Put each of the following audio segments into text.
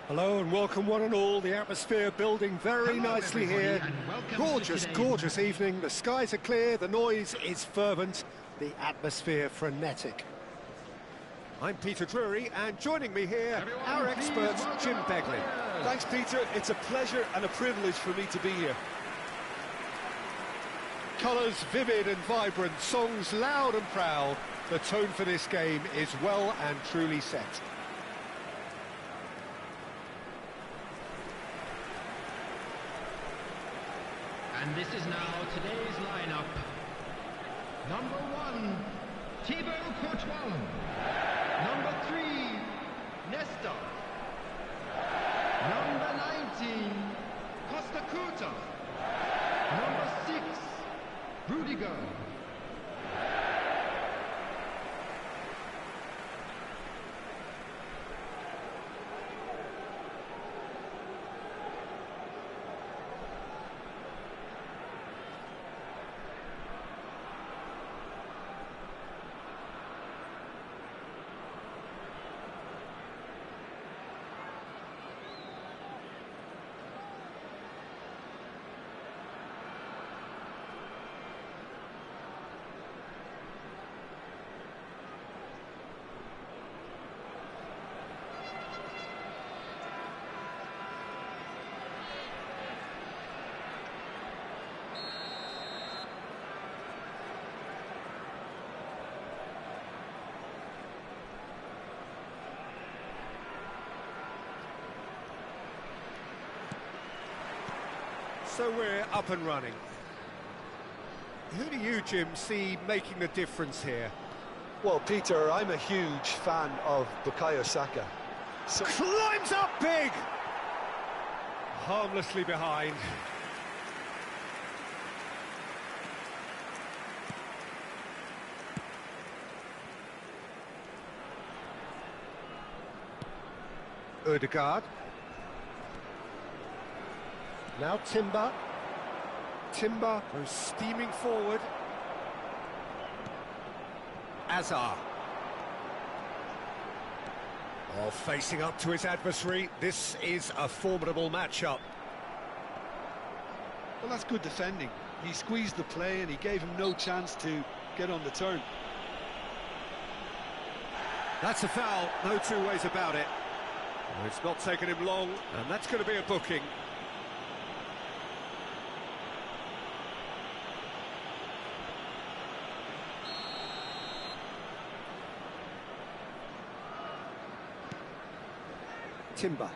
Hello and welcome one and all. The atmosphere building very nicely here. Gorgeous, gorgeous evening. The skies are clear, the noise is fervent, the atmosphere frenetic. I'm Peter Drury, and joining me here, our expert, Jim Begley. Thanks, Peter. It's a pleasure and a privilege for me to be here. Colours vivid and vibrant, songs loud and proud. The tone for this game is well and truly set. And this is now today's lineup. Number 1, Thibaut Courtois. Number 3, Nesta. Number 19, Costa Curta. Number 6, Rudiger. So we're up and running. Who do you, Jim, see making the difference here? Well, Peter, I'm a huge fan of Bukayo Saka. Climbs up big! Harmlessly behind. Ødegaard. Now Timber. Timber goes steaming forward. Azar. Oh, facing up to his adversary. This is a formidable matchup. Well, that's good defending. He squeezed the play and he gave him no chance to get on the turn. That's a foul, no two ways about it. Well, it's not taken him long, and that's going to be a booking. Timber.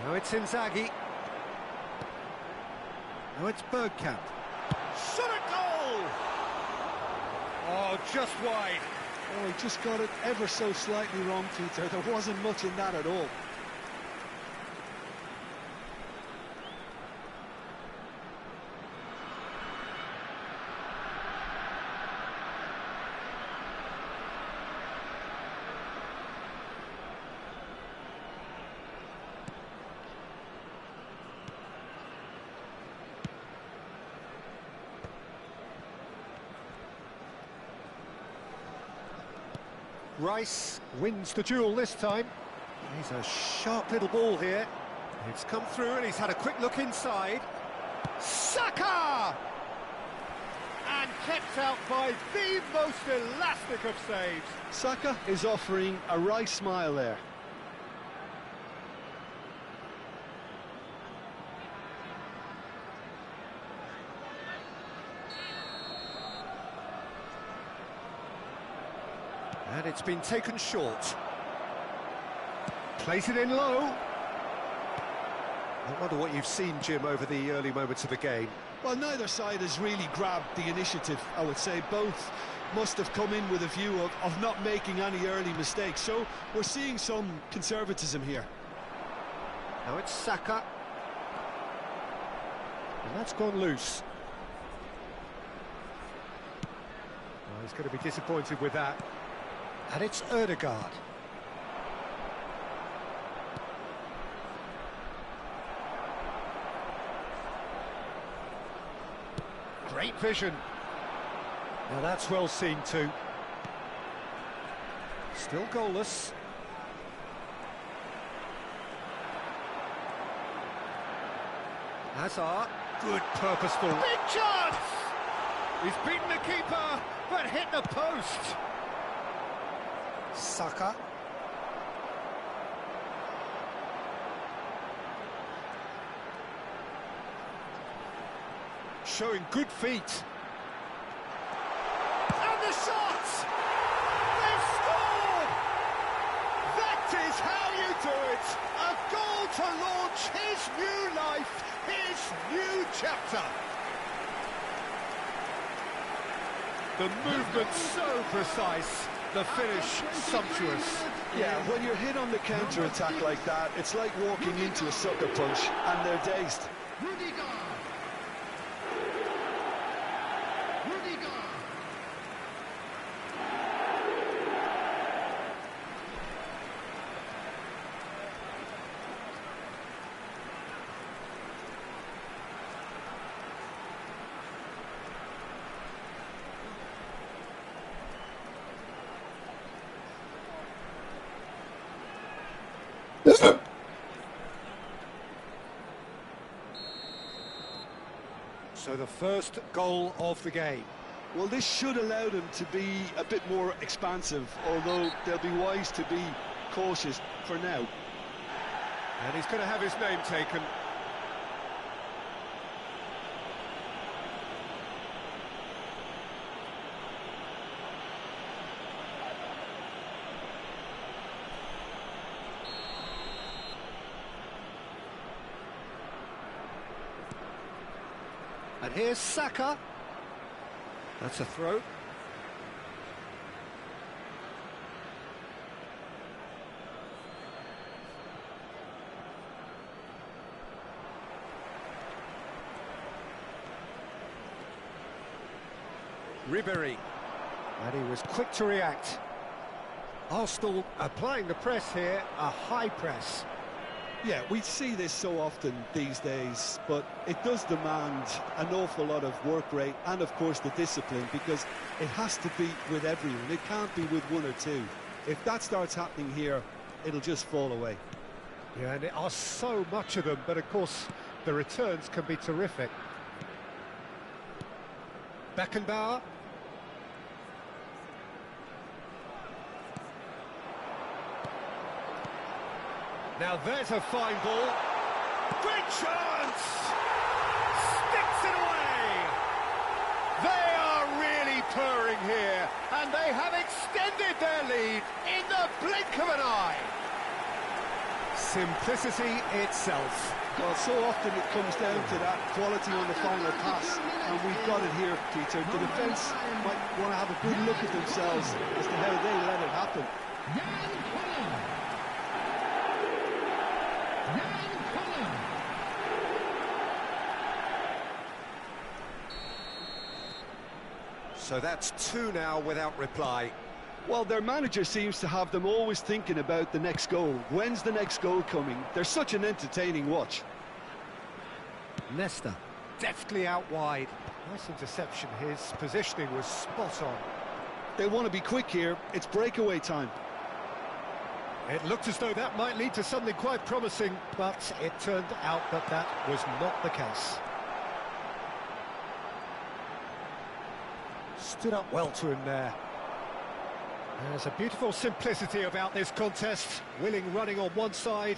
Now it's Inzaghi. Now it's Bergkamp. Shot at goal! Oh, just wide. Oh, he just got it ever so slightly wrong, Peter. There wasn't much in that at all. Rice wins the duel this time. He's a sharp little ball here. It's come through and he's had a quick look inside. Saka! And kept out by the most elastic of saves. Saka is offering a right smile there. And it's been taken short. Plays it in low. I wonder what you've seen, Jim, over the early moments of the game. Well, neither side has really grabbed the initiative, I would say. Both must have come in with a view of not making any early mistakes. So we're seeing some conservatism here. Now it's Saka. And that's gone loose. Well, he's going to be disappointed with that. And it's Ødegaard. Great vision. Now that's well seen too. Still goalless. Hazard. Good, purposeful. Big chance! He's beaten the keeper, but hit the post. Saka. Showing good feet. And the shot! They've scored! That is how you do it! A goal to launch his new life, his new chapter. The movement so precise, the finish sumptuous. Yeah, when you're hit on the counter-attack like that, it's like walking into a sucker punch, and they're dazed. Rudiger. Rudiger. So the first goal of the game. Well, this should allow them to be a bit more expansive, although they'll be wise to be cautious for now. And he's going to have his name taken. And here's Saka. That's a throw. Ribery. And he was quick to react. Arsenal applying the press here, a high press. Yeah, we see this so often these days, but it does demand an awful lot of work rate and, of course, the discipline, because it has to be with everyone. It can't be with one or two. If that starts happening here, it'll just fall away. Yeah, and there are so much of them, but of course, the returns can be terrific. Beckenbauer. Now there's a fine ball. Great chance! Sticks it away! They are really purring here, and they have extended their lead in the blink of an eye. Simplicity itself. Well, so often it comes down to that quality on the final pass, and we've got it here, Peter. The defence might want to have a good look at themselves as to how they let it happen. So that's two now without reply. Well, their manager seems to have them always thinking about the next goal. When's the next goal coming? They're such an entertaining watch. Nesta, deftly out wide. Nice interception. His positioning was spot on. They want to be quick here. It's breakaway time. It looked as though that might lead to something quite promising, but it turned out that that was not the case. Stood up well to him there. There's a beautiful simplicity about this contest. Willing running on one side,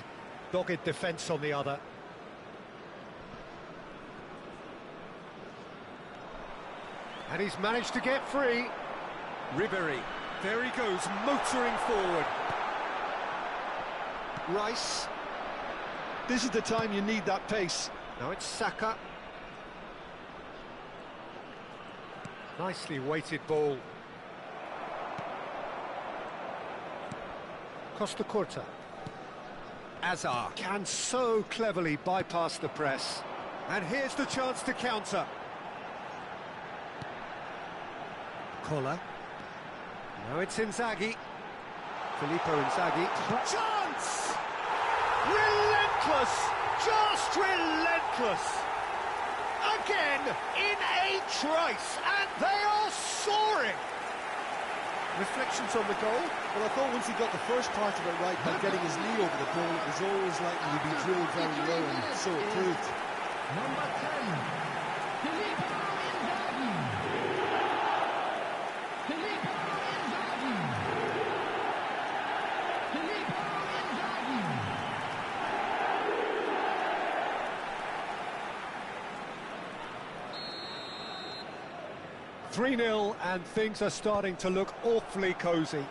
dogged defence on the other. And he's managed to get free. Ribery, there he goes, motoring forward. Rice. This is the time you need that pace. Now it's Saka. Nicely weighted ball. Costa Curta. Hazard can so cleverly bypass the press. And here's the chance to counter. Kola. Now it's Inzaghi. Filippo Inzaghi. Chance! Relentless! Just relentless! Again, in a trice, and they are soaring! Reflections on the goal? Well, I thought once he got the first part of it right by getting his knee over the ball, it was always likely to be drilled very low, and so it proved. Number 10, Filippo Inzaghi. Filippo Inzaghi. Filippo Inzaghi. 3-0, and things are starting to look awfully cosy.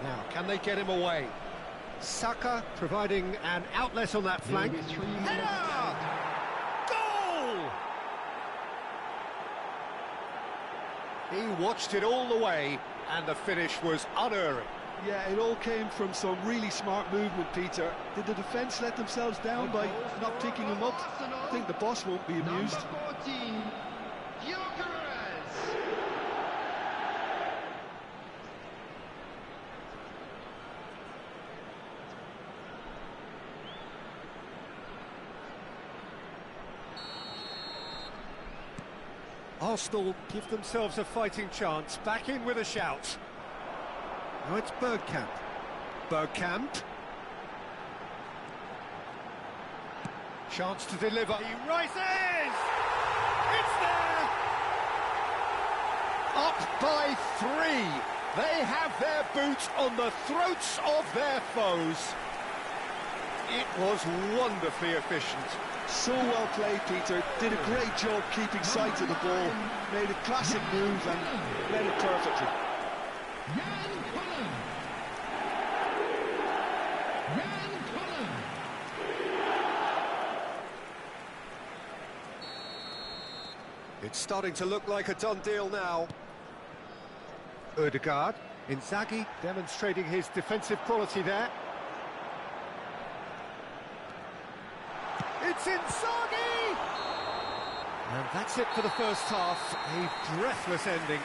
Now, can they get him away? Saka providing an outlet on that flank. Header! Goal! He watched it all the way, and the finish was unerring. Yeah, it all came from some really smart movement, Peter. Did the defence let themselves down by not picking him up? I think the boss won't be amused. Number 14, Gyökeres. Arsenal give themselves a fighting chance, back in with a shout. Now it's Bergkamp. Bergkamp. Chance to deliver. He rises! It's there! Up by 3. They have their boots on the throats of their foes. It was wonderfully efficient. So well played, Peter. Did a great job keeping sight of the ball. Made a classic move and led it perfectly. Jan Cullen. Jan Cullen. It's starting to look like a done deal now. Ødegaard. Inzaghi demonstrating his defensive quality there. It's Inzaghi! And that's it for the first half. A breathless ending.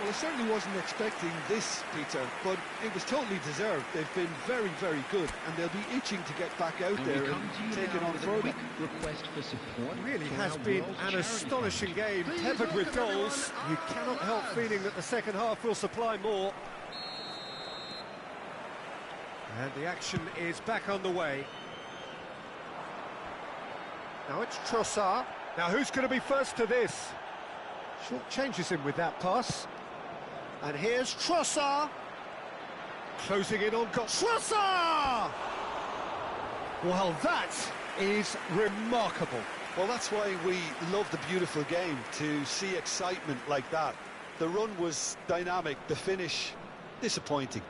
Well, I certainly wasn't expecting this, Peter, but it was totally deserved. They've been very, very good, and they'll be itching to get back out there and take it on further. Request for support. It really for has our been World an Charity astonishing Fund. game, Please peppered with welcome goals. everyone. You cannot help feeling that the second half will supply more. And the action is back on the way. Now it's Trossard. Now who's going to be first to this? Short changes him with that pass. And here's Trossard. Closing in on goal. Trossard! Well, that is remarkable. Well, that's why we love the beautiful game, to see excitement like that. The run was dynamic, the finish disappointing.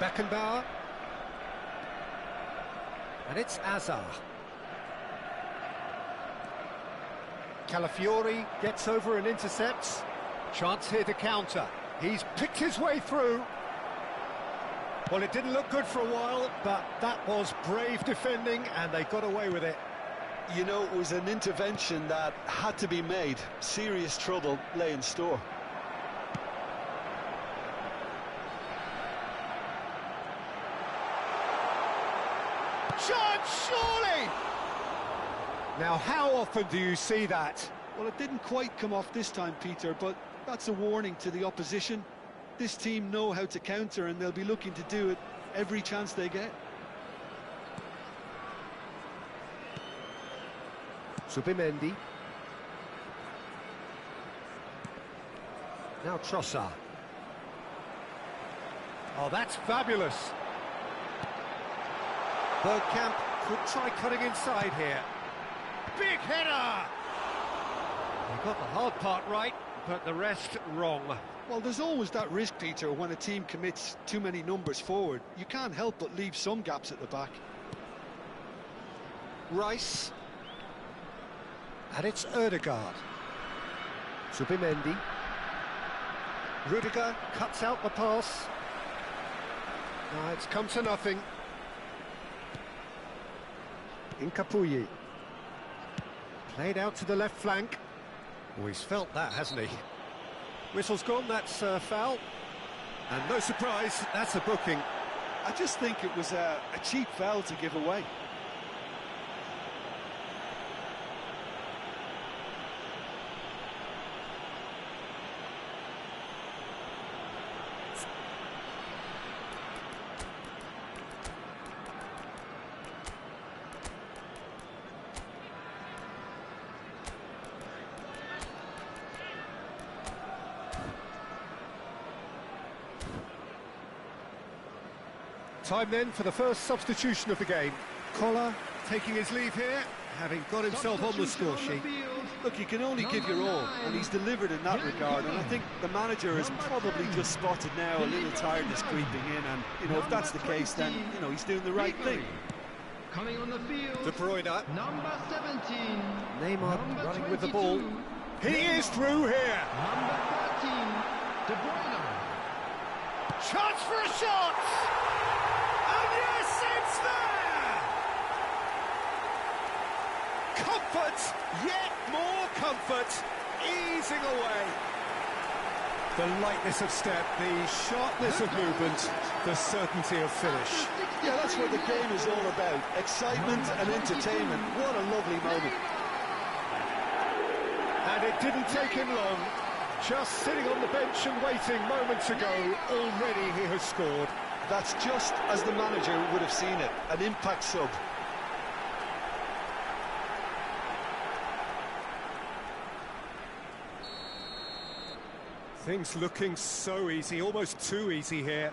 Beckenbauer. And it's Azar. Calafiori gets over and intercepts. Chance here to counter. He's picked his way through. Well, it didn't look good for a while, but that was brave defending, and they got away with it. You know, it was an intervention that had to be made. Serious trouble lay in store. Chance, surely! Now, how often do you see that? Well, it didn't quite come off this time, Peter, but that's a warning to the opposition. This team know how to counter, and they'll be looking to do it every chance they get. Zubimendi. Now Trossard. Oh, that's fabulous. Bergkamp could try cutting inside here. Big header! He got the hard part right, but the rest wrong. Well, there's always that risk, Peter, when a team commits too many numbers forward. You can't help but leave some gaps at the back. Rice. And it's Ødegaard. Zubimendi. Rudiger cuts out the pass. Now it's come to nothing. Incapuyi. Played out to the left flank. Oh, he's felt that, hasn't he? Whistle's gone, that's a foul. And no surprise, that's a booking. I just think it was a cheap foul to give away. Time then for the first substitution of the game. Collar taking his leave here, having got himself on the score sheet. Look, you can only give your all, and he's delivered in that regard, and I think the manager has probably just spotted now a little tiredness creeping in, and, you know, if that's the case, then, you know, he's doing the right thing. Coming on the field, De Bruyne. number 17. Neymar Number running with the 22. ball. He is through here. Number 13, De Bruyne. Chance for a shot! And yes, it's there! Comfort, yet more comfort, easing away. The lightness of step, the sharpness of movement, the certainty of finish. Yeah, that's what the game is all about. Excitement and entertainment. What a lovely moment. And it didn't take him long. Just sitting on the bench and waiting moments ago, already he has scored. That's just as the manager would have seen it. An impact sub. Things looking so easy, almost too easy here.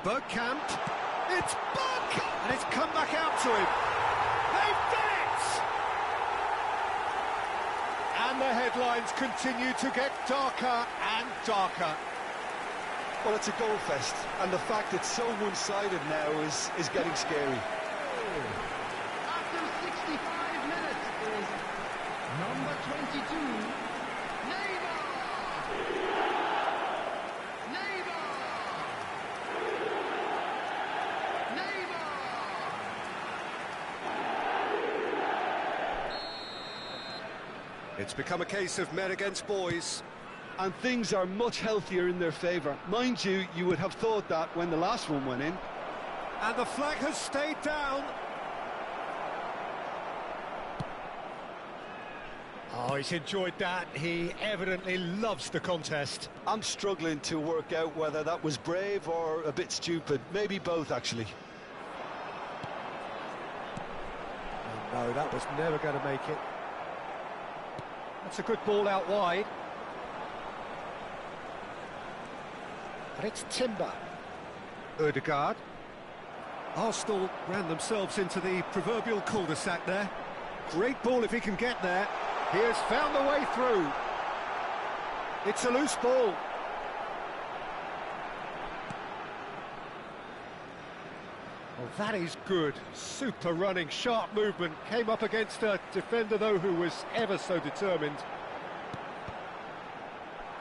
Bergkamp, it's Berg! And it's come back out to him. They've done it! And the headlines continue to get darker and darker. Well, it's a goal fest, and the fact it's so one-sided now is getting scary. After 65 minutes is number 22, Neymar. Neymar. Neymar. It's become a case of men against boys. And things are much healthier in their favour. Mind you, you would have thought that when the last one went in. And the flag has stayed down. Oh, he's enjoyed that. He evidently loves the contest. I'm struggling to work out whether that was brave or a bit stupid. Maybe both, actually. Oh, no, that was never going to make it. That's a good ball out wide. And it's Timber. Ødegaard. Arsenal ran themselves into the proverbial cul-de-sac there. Great ball if he can get there. He has found the way through. It's a loose ball. Well, that is good. Super running, sharp movement. Came up against a defender, though, who was ever so determined.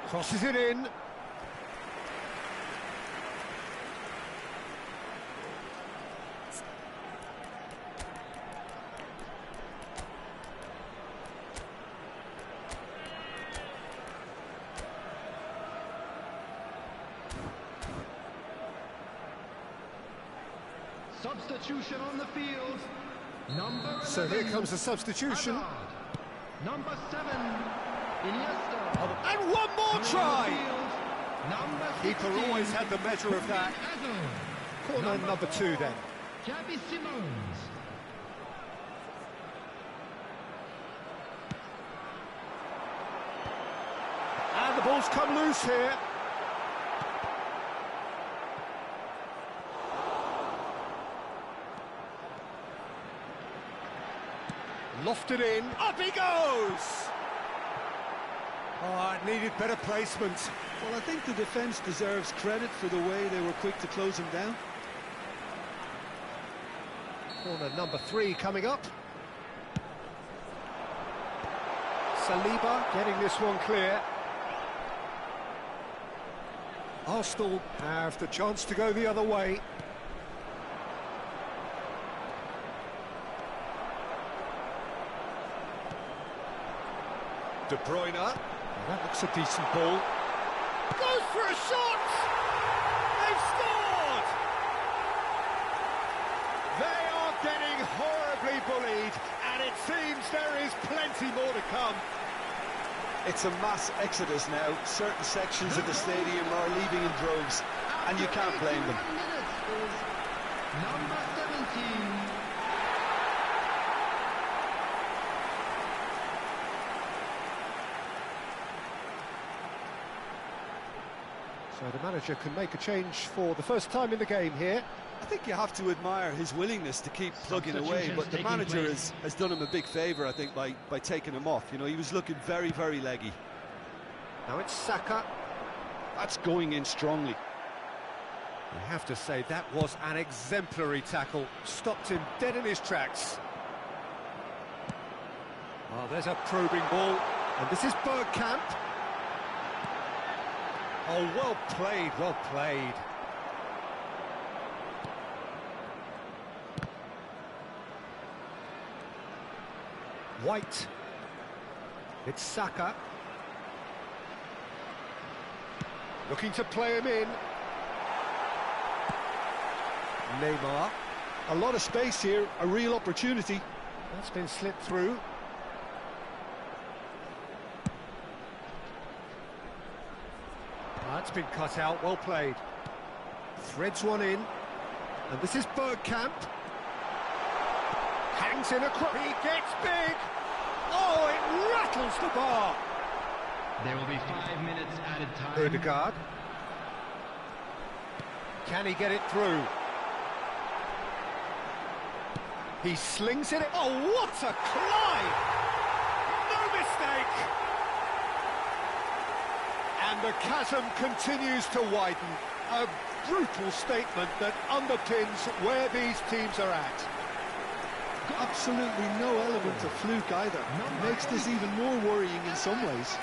Crosses it in. Substitution on the field. Number 11, So here comes the substitution. Hazard. Number 7, Iniesta. And one more Coming try! on the field, number 16, Keeper always had the measure of that. Hazard. Corner number 2 then. Xavi Simons. And the ball's come loose here. Lofted in, up he goes! Oh, it needed better placement. Well, I think the defence deserves credit for the way they were quick to close him down. Corner number 3 coming up. Saliba getting this one clear. Arsenal have the chance to go the other way. De Bruyne. That looks a decent ball. Goes for a shot! They've scored! They are getting horribly bullied, and it seems there is plenty more to come. It's a mass exodus now. Certain sections of the stadium are leaving in droves, and you can't blame them. Number 17. So the manager can make a change for the first time in the game here. I think you have to admire his willingness to keep plugging away, but the manager has done him a big favour, I think, by taking him off. You know, he was looking very, very leggy. Now it's Saka. That's going in strongly. I have to say, that was an exemplary tackle. Stopped him dead in his tracks. Oh, there's a probing ball. And this is Bergkamp. Oh, well played, well played. White. It's Saka. Looking to play him in. Neymar. A lot of space here, a real opportunity. That's been slipped through. That's been cut out, well played. Threads one in. And this is Bergkamp. Hangs in across. He gets big. Oh, it rattles the bar. There will be 5 minutes added time. Ødegaard. Can he get it through? He slings it. Oh, what a climb! No mistake! And the chasm continues to widen. A brutal statement that underpins where these teams are at. Absolutely no element of fluke either. It makes this even more worrying in some ways.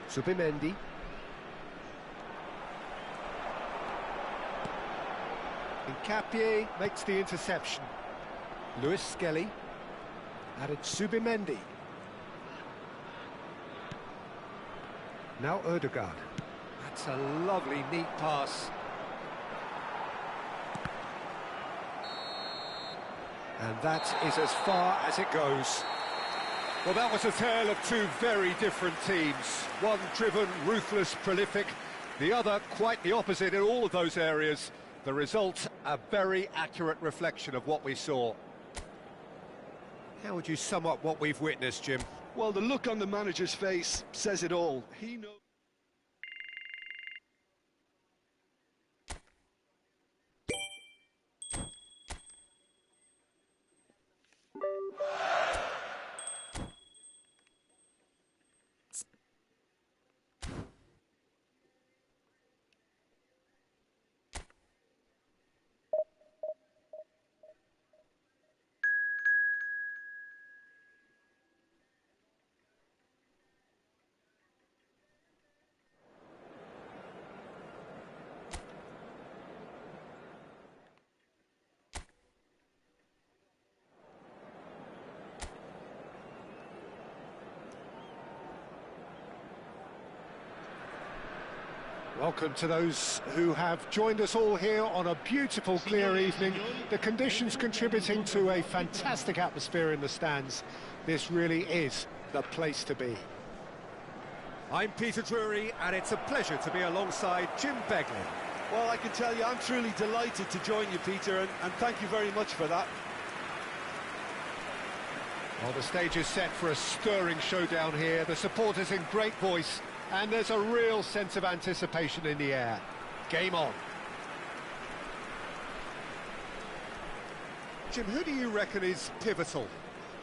Zubimendi. Nkapie makes the interception. Lewis Skelly. Added Zubimendi. Now Ødegaard. That's a lovely, neat pass. And that is as far as it goes. Well, that was a tale of two very different teams. One driven, ruthless, prolific. The other quite the opposite in all of those areas. The result, a very accurate reflection of what we saw. How would you sum up what we've witnessed, Jim? Well, the look on the manager's face says it all. He knows. Welcome to those who have joined us all here on a beautiful, clear evening. The conditions contributing to a fantastic atmosphere in the stands. This really is the place to be. I'm Peter Drury, and it's a pleasure to be alongside Jim Beglin. Well, I can tell you, I'm truly delighted to join you, Peter, and thank you very much for that. Well, the stage is set for a stirring showdown here. The supporters in great voice, and there's a real sense of anticipation in the air. Game on. Jim, who do you reckon is pivotal?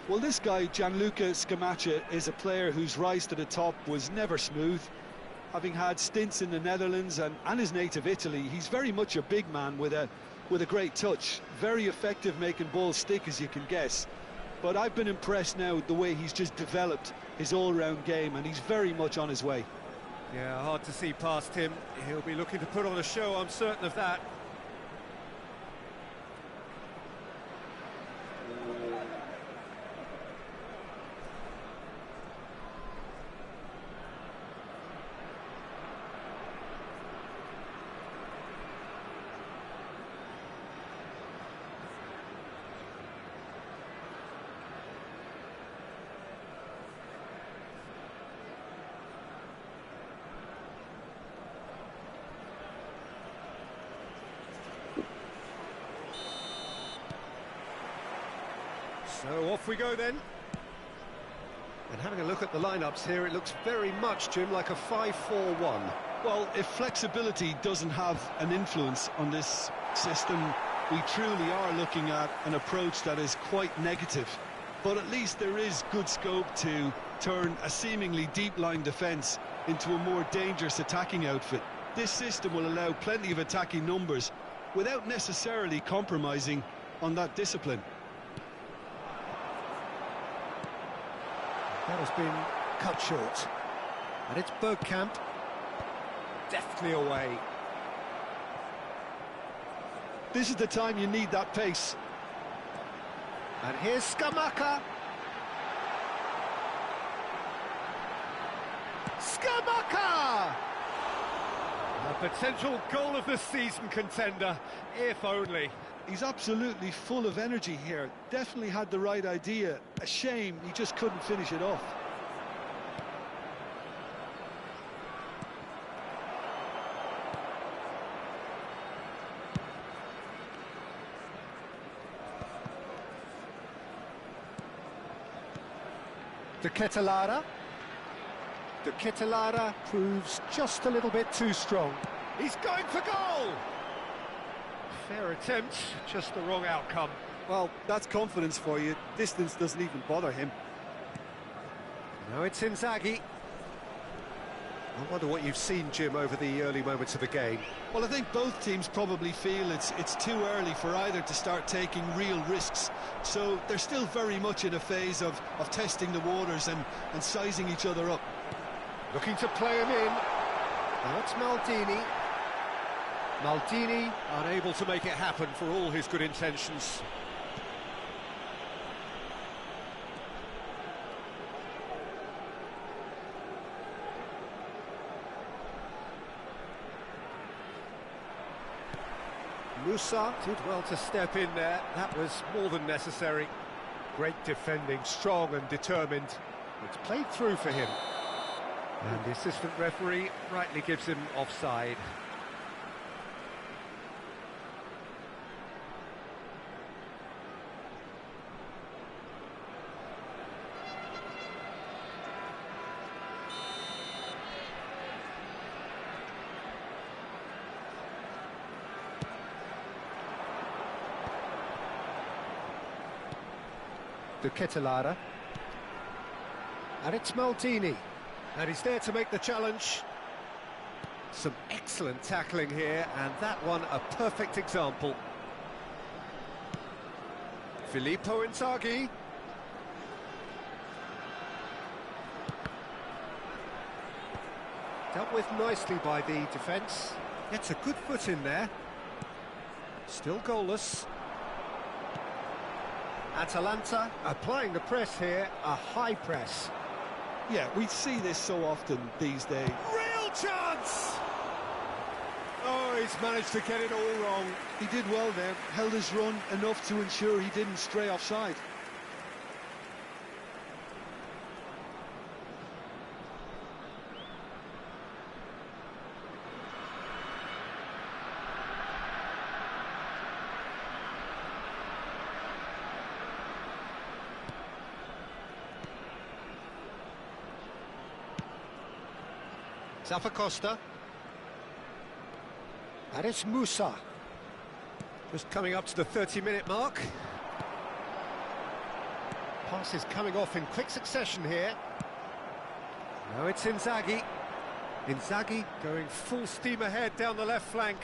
Well, this guy, Gianluca Scamacca, is a player whose rise to the top was never smooth. Having had stints in the Netherlands and his native Italy, he's very much a big man with a great touch. Very effective making balls stick, as you can guess. But I've been impressed now with the way he's just developed his all-round game, and he's very much on his way. Yeah, hard to see past him. He'll be looking to put on a show, I'm certain of that. So off we go then. And having a look at the lineups here, it looks very much, Jim, like a 5-4-1. Well, if flexibility doesn't have an influence on this system, we truly are looking at an approach that is quite negative. But at least there is good scope to turn a seemingly deep-line defence into a more dangerous attacking outfit. This system will allow plenty of attacking numbers without necessarily compromising on that discipline. That has been cut short. And it's Bergkamp. Deftly away. This is the time you need that pace. And here's Scamacca. Scamacca! A potential goal of the season contender, if only. He's absolutely full of energy here. Definitely had the right idea. A shame he just couldn't finish it off. De Ketelaere. De Ketelaere proves just a little bit too strong. He's going for goal! Fair attempt, just the wrong outcome. Well, that's confidence for you. Distance doesn't even bother him. Now it's Inzaghi. I wonder what you've seen, Jim, over the early moments of the game. Well, I think both teams probably feel it's too early for either to start taking real risks. So they're still very much in a phase of testing the waters and sizing each other up. Looking to play him in. Now it's Maldini. Maldini unable to make it happen for all his good intentions. Musa did well to step in there. That was more than necessary. Great defending, strong and determined. It's played through for him. And the assistant referee rightly gives him offside. De Ketelaere. And it's Maldini. And he's there to make the challenge. Some excellent tackling here, and that one a perfect example. Filippo Inzaghi. Dealt with nicely by the defence. Gets a good foot in there. Still goalless. Atalanta applying the press here, a high press. Yeah, we see this so often these days. Real chance! Oh, he's managed to get it all wrong. He did well there, held his run enough to ensure he didn't stray offside. Zappacosta. And it's Musa. Just coming up to the 30-minute mark. Passes coming off in quick succession here. Now it's Inzaghi. Inzaghi going full steam ahead down the left flank.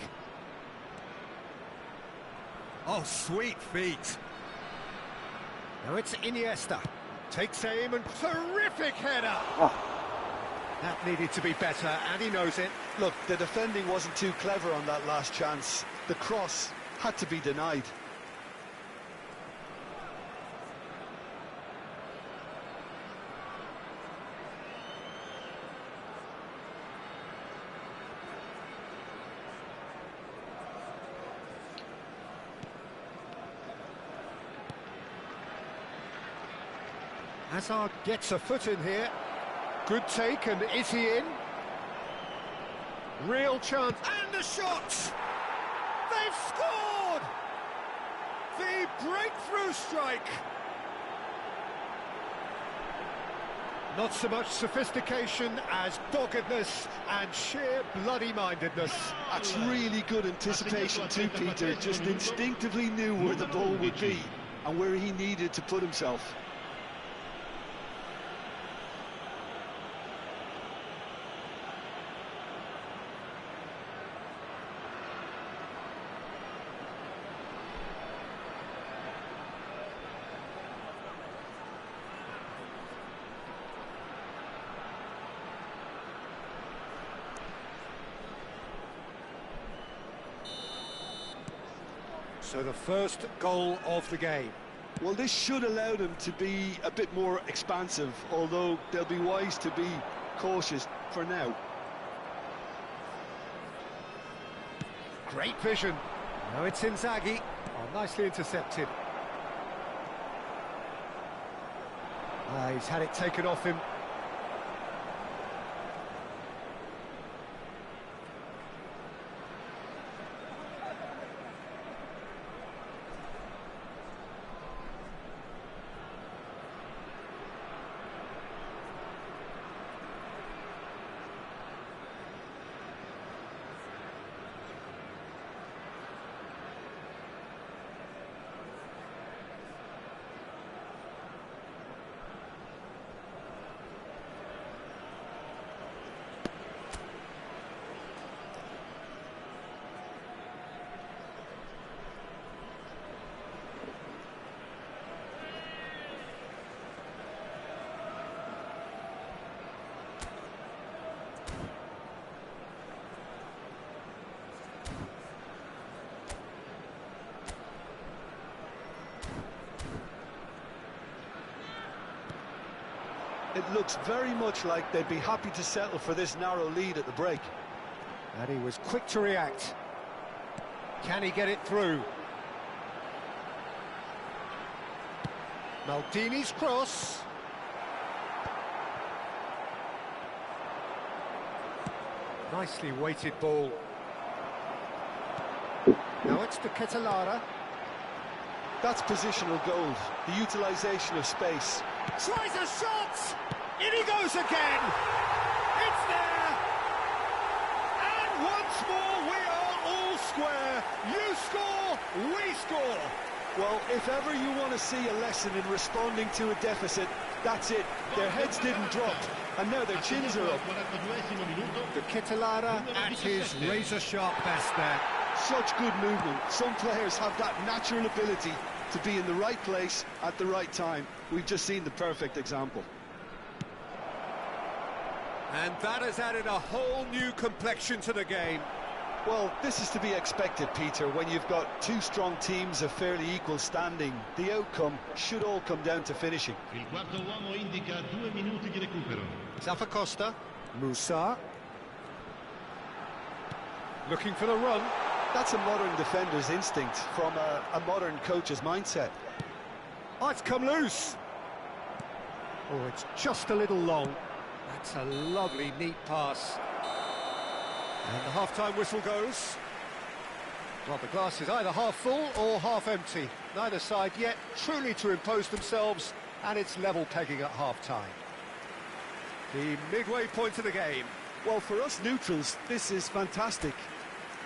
Oh, sweet feet. Now it's Iniesta. Takes aim and terrific header. That needed to be better, and he knows it. Look, the defending wasn't too clever on that last chance. The cross had to be denied. Hazard gets a foot in here. Good take, and is he in? Real chance, and the shot! They've scored! The breakthrough strike! Not so much sophistication as doggedness and sheer bloody-mindedness. That's really good anticipation too, Peter. Just instinctively knew where the ball would be and where he needed to put himself. So the first goal of the game. Well, this should allow them to be a bit more expansive, although they'll be wise to be cautious for now. Great vision. Now it's Inzaghi. Oh, nicely intercepted. He's had it taken off him. It looks very much like they'd be happy to settle for this narrow lead at the break. And he was quick to react. Can he get it through? Maldini's cross. Nicely weighted ball. Now it's to Ketelara. That's positional gold, the utilisation of space. Tries a shot! In he goes again! It's there! And once more we are all square. You score, we score! Well, if ever you want to see a lesson in responding to a deficit, that's it. Their heads didn't drop, and now their chins are up. The Ketelara at his razor-sharp best there. Such good movement. Some players have that natural ability to be in the right place at the right time. We've just seen the perfect example. And that has added a whole new complexion to the game. Well, this is to be expected, Peter, when you've got two strong teams of fairly equal standing. The outcome should all come down to finishing. Il quarto uomo indica 2 minuti di recupero. Zappacosta. Musa. Looking for the run. That's a modern defender's instinct from a modern coach's mindset. Oh, it's come loose. Oh, it's just a little long. That's a lovely, neat pass. And the half-time whistle goes. Well, the glass is either half full or half empty. Neither side yet truly to impose themselves, and it's level pegging at half-time. The midway point of the game. Well, for us neutrals, this is fantastic.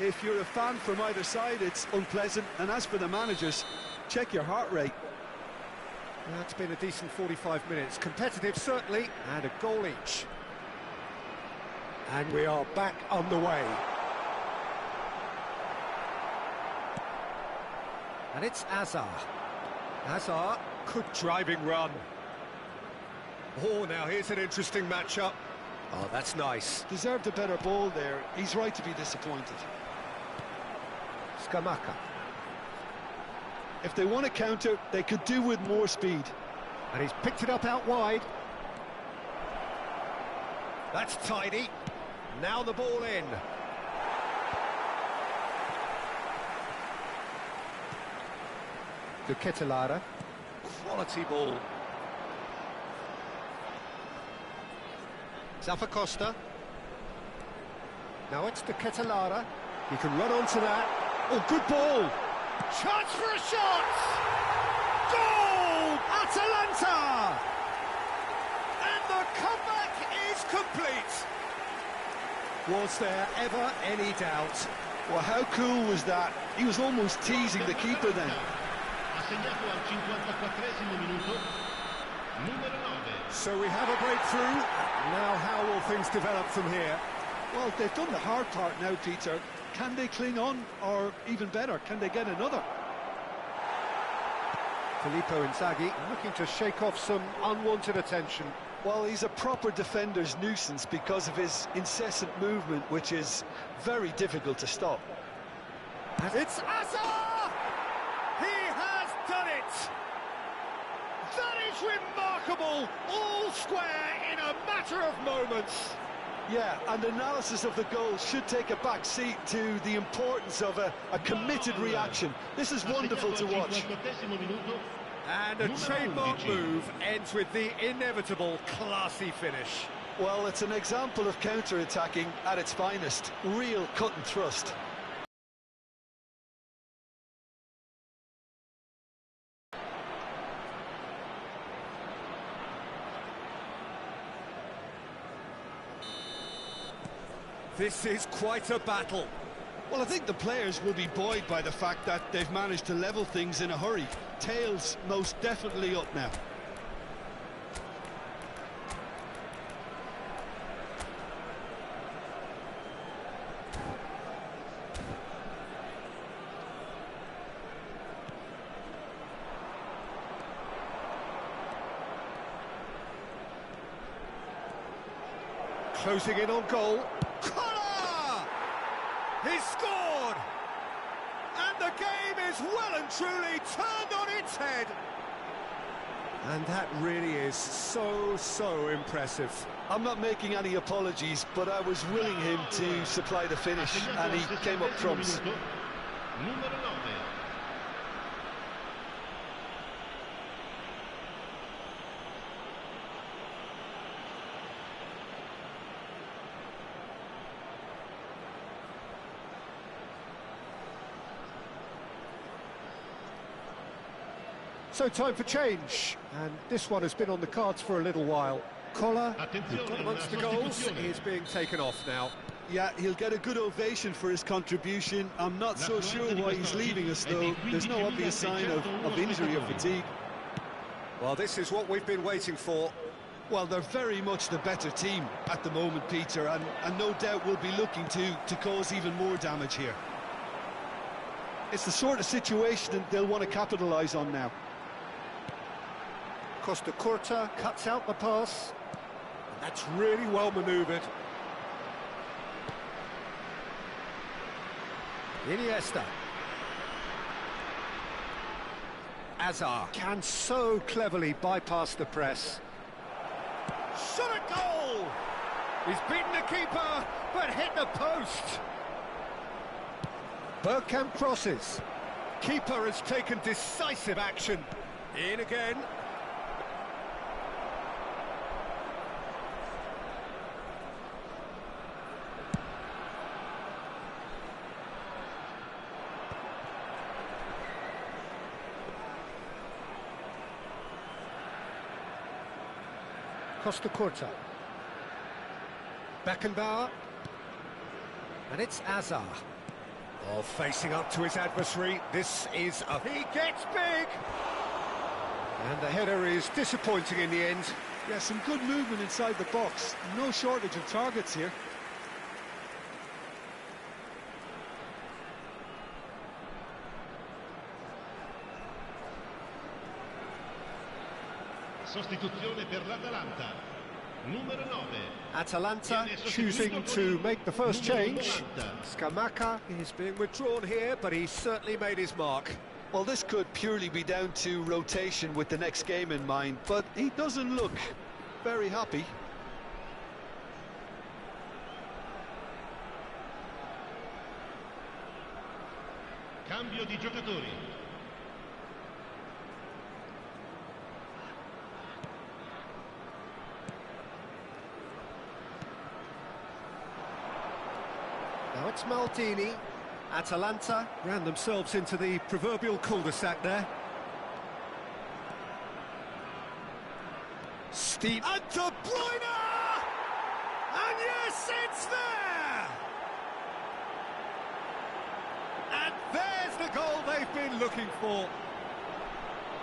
If you're a fan from either side, it's unpleasant. And as for the managers, check your heart rate. That's been a decent 45 minutes. Competitive, certainly, and a goal each. And we are back on the way. And it's Azar. Azar, good driving run. Oh, now here's an interesting matchup. Oh, that's nice. Deserved a better ball there. He's right to be disappointed. Scamacca. If they want to counter, they could do with more speed. And he's picked it up out wide. That's tidy. Now the ball in. To Ketelara. Quality ball. Zappacosta. Now it's to Ketelara. He can run onto that. Oh, good ball. Chance for a shot! Goal! Atalanta! And the comeback is complete. Was there ever any doubt? Well, how cool was that? He was almost teasing the keeper then. Ha segnato al 54esimo minuto. Numero 9. So we have a breakthrough. Now how will things develop from here? Well, they've done the hard part now, Peter. Can they cling on, or even better, can they get another? Filippo Inzaghi looking to shake off some unwanted attention. Well, he's a proper defender's nuisance because of his incessant movement, which is very difficult to stop. It's Azar! He has done it! That is remarkable! All square in a matter of moments. Yeah, and analysis of the goal should take a back seat to the importance of a committed reaction. This is wonderful to watch. And a trademark move ends with the inevitable classy finish. Well, it's an example of counter-attacking at its finest. Real cut and thrust. This is quite a battle. Well, I think the players will be buoyed by the fact that they've managed to level things in a hurry. Tails most definitely up now. Closing in on goal. Collar! He's scored! And the game is well and truly turned on its head. And that really is so impressive. I'm not making any apologies, but I was willing him to supply the finish, and he came up trumps. Numero 9. So time for change, and this one has been on the cards for a little while. Collar, who's got amongst the goals, is being taken off now. Yeah, he'll get a good ovation for his contribution. I'm not so sure why he's leaving us, though. There's no obvious sign of injury or fatigue. Well, this is what we've been waiting for. Well, they're very much the better team at the moment, Peter, and no doubt will be looking to cause even more damage here. It's the sort of situation that they'll want to capitalise on now. Costa Curta cuts out the pass. That's really well manoeuvred. Iniesta. Azar can so cleverly bypass the press. Shot at goal! He's beaten the keeper, but hit the post. Bergkamp crosses. Keeper has taken decisive action. In again. Costa Curta. Beckenbauer. And it's Azar. Oh, facing up to his adversary. This is a... He gets big! And the header is disappointing in the end. Yeah, some good movement inside the box. No shortage of targets here. Sostituzione per l'Atalanta. Numero 9. Atalanta choosing to make the first change. Scamacca is being withdrawn here, but he's certainly made his mark. Well, this could purely be down to rotation with the next game in mind, but he doesn't look very happy. Cambio di giocatori. Now it's Maldini. Atalanta ran themselves into the proverbial cul-de-sac there. Steve and De Bruyne! And yes, it's there! And there's the goal they've been looking for.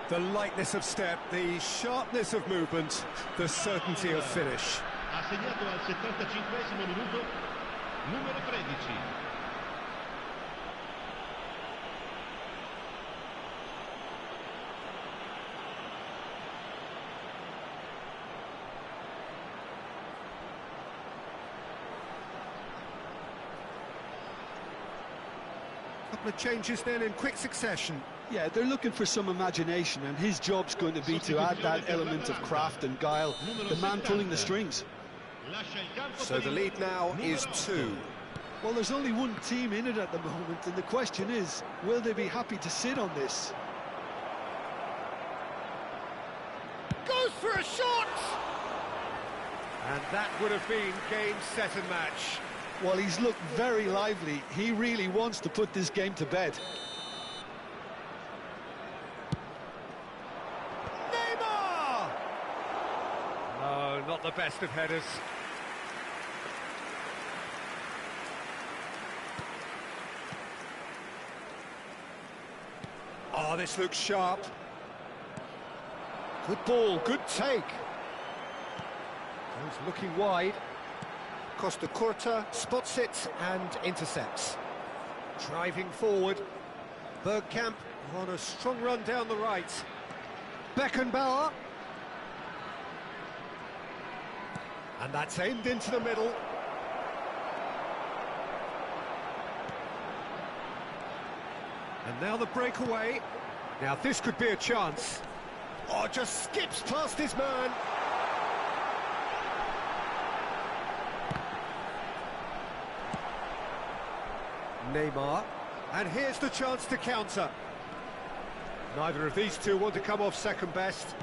The lightness of step, the sharpness of movement, the certainty of finish. Ha segnato al 75esimo minuto, numero 13. Couple of changes then in quick succession. Yeah, they're looking for some imagination, and his job's going to be to add that element of craft and guile, the man pulling the strings. So the lead now is 2. Well, there's only one team in it at the moment, and the question is, will they be happy to sit on this? Goes for a shot! And that would have been game, set and match. Well, he's looked very lively. He really wants to put this game to bed. Neymar! No, not the best of headers. Oh, this looks sharp. Good ball, good take. He's looking wide. Costa Curta spots it and intercepts. Driving forward. Bergkamp on a strong run down the right. Beckenbauer. And that's aimed into the middle. And now the breakaway. Now this could be a chance. Oh, just skips past his man. Neymar, and here's the chance to counter. Neither of these two want to come off second best.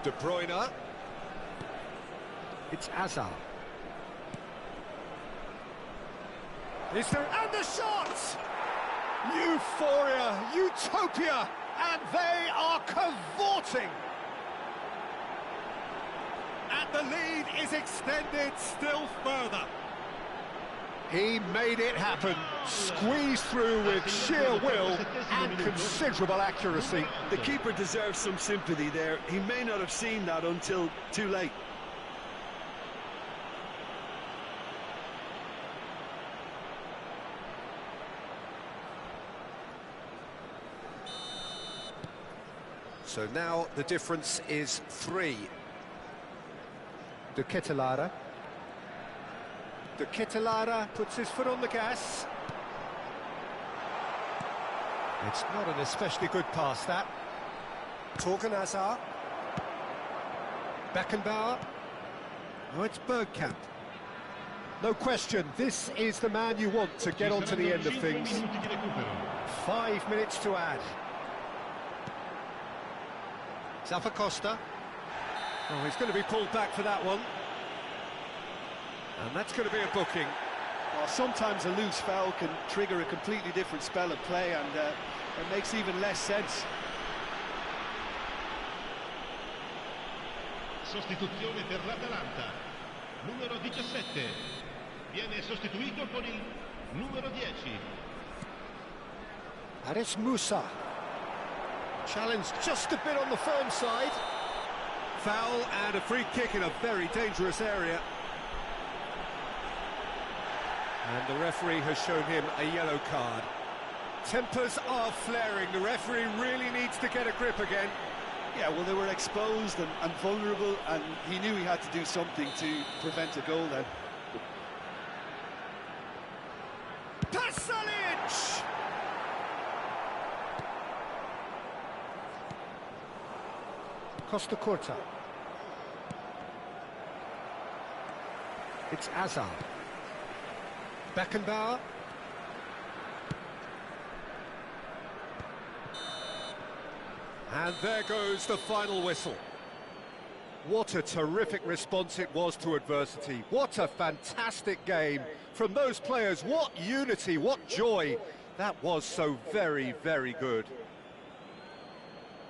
De Bruyne. It's Hazard. Is there, and the shot! Euphoria, utopia, and they are cavorting. And the lead is extended still further. He made it happen, squeezed through with sheer will and considerable accuracy. The keeper deserves some sympathy there. He may not have seen that until too late. So now the difference is 3. De Ketelaere. De Ketelaere puts his foot on the gas. It's not an especially good pass, that. Torgan Hazard. Beckenbauer. No, it's Bergkamp. No question, this is the man you want to get onto the end of things. 5 minutes to add. Zappacosta. Oh, he's going to be pulled back for that one. And that's going to be a booking. Well, sometimes a loose foul can trigger a completely different spell of play, and it makes even less sense. Sostituzione per l'Atalanta. Numero 17. Viene sostituito con il numero 10. Aris Musa. Challenged just a bit on the firm side. Foul and a free kick in a very dangerous area. And the referee has shown him a yellow card. Tempers are flaring. The referee really needs to get a grip again. Yeah, well, they were exposed and vulnerable, and he knew he had to do something to prevent a goal then. Pasalic! Costa Curta. It's Azar. Beckenbauer. And there goes the final whistle. What a terrific response it was to adversity. What a fantastic game from those players. What unity, what joy. That was so very, very good.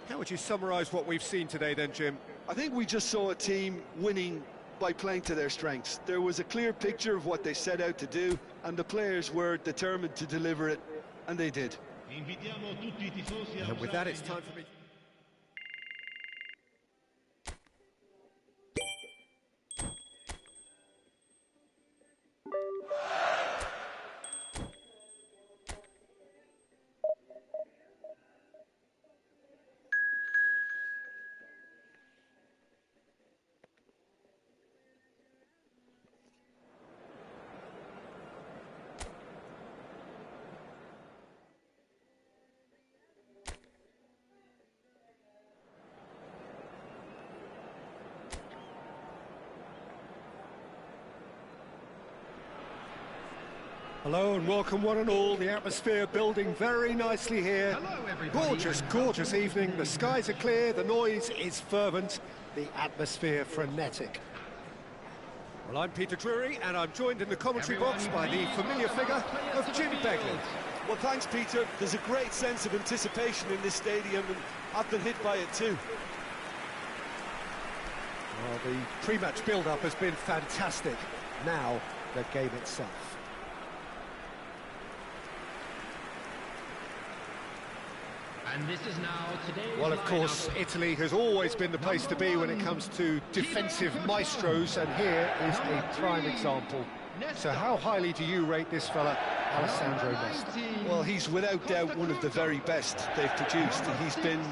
How would you summarise what we've seen today then, Jim? I think we just saw a team winning by playing to their strengths. There was a clear picture of what they set out to do, and the players were determined to deliver it, and they did. And with that, it's time for me. Hello and welcome one and all. The atmosphere building very nicely here. Hello, everybody. Gorgeous, gorgeous evening. The skies are clear, the noise is fervent, the atmosphere frenetic. Well, I'm Peter Drury and I'm joined in the commentary box by the familiar figure of Jim Begley. Well, thanks, Peter. There's a great sense of anticipation in this stadium, and I've been hit by it too. Well, the pre-match build-up has been fantastic. Now, the game itself. And this is now today's Well, of course, Italy has always been the place to be when it comes to defensive maestros, and here is a prime example. So how highly do you rate this fella, Alessandro Nesta? Well, he's without doubt one of the very best they've produced. He's been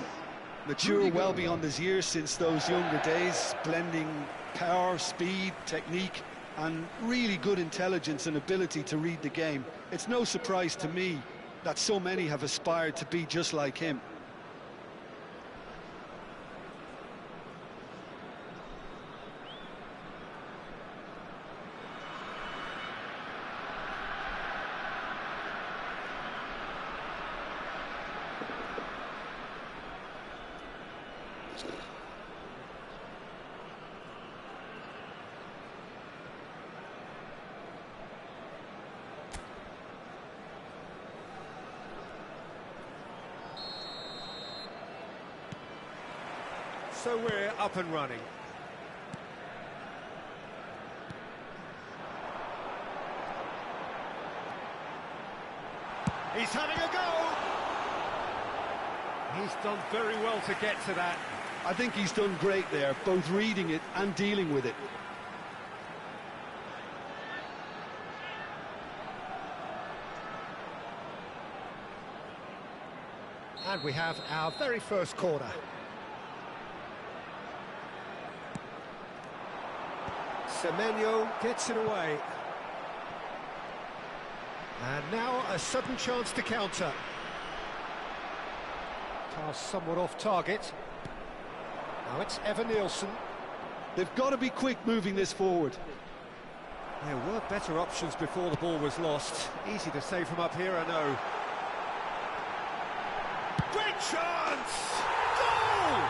mature well beyond his years since those younger days, blending power, speed, technique, and really good intelligence and ability to read the game. It's no surprise to me that so many have aspired to be just like him. So we're up and running. He's having a go! He's done very well to get to that. I think he's done great there, both reading it and dealing with it. And we have our very first corner. Semenyo gets it away. And now a sudden chance to counter. Pass somewhat off target. Now it's Evan Nielsen. They've got to be quick moving this forward. There were better options before the ball was lost. Easy to say from up here, I know. Great chance! Goal!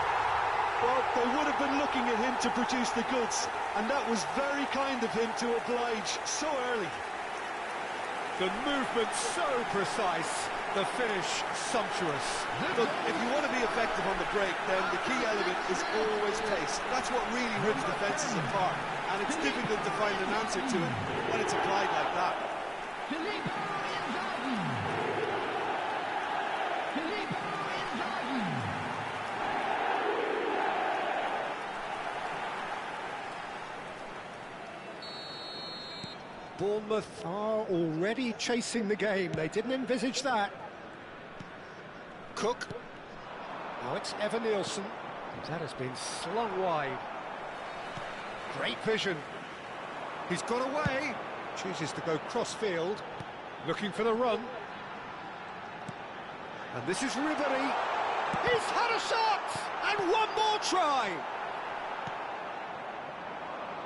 Well, they would have been looking at him to produce the goods, and that was very kind of him to oblige so early. The movement so precise, the finish sumptuous. Look, if you want to be effective on the break, then the key element is always pace. That's what really rips defences apart, and it's difficult to find an answer to it when it's applied like that. Bournemouth are already chasing the game. They didn't envisage that. Cook. Now it's Evan Nielsen. That has been slung wide. Great vision. He's got away. Chooses to go cross-field, looking for the run. And this is Ribery. He's had a shot! And one more try!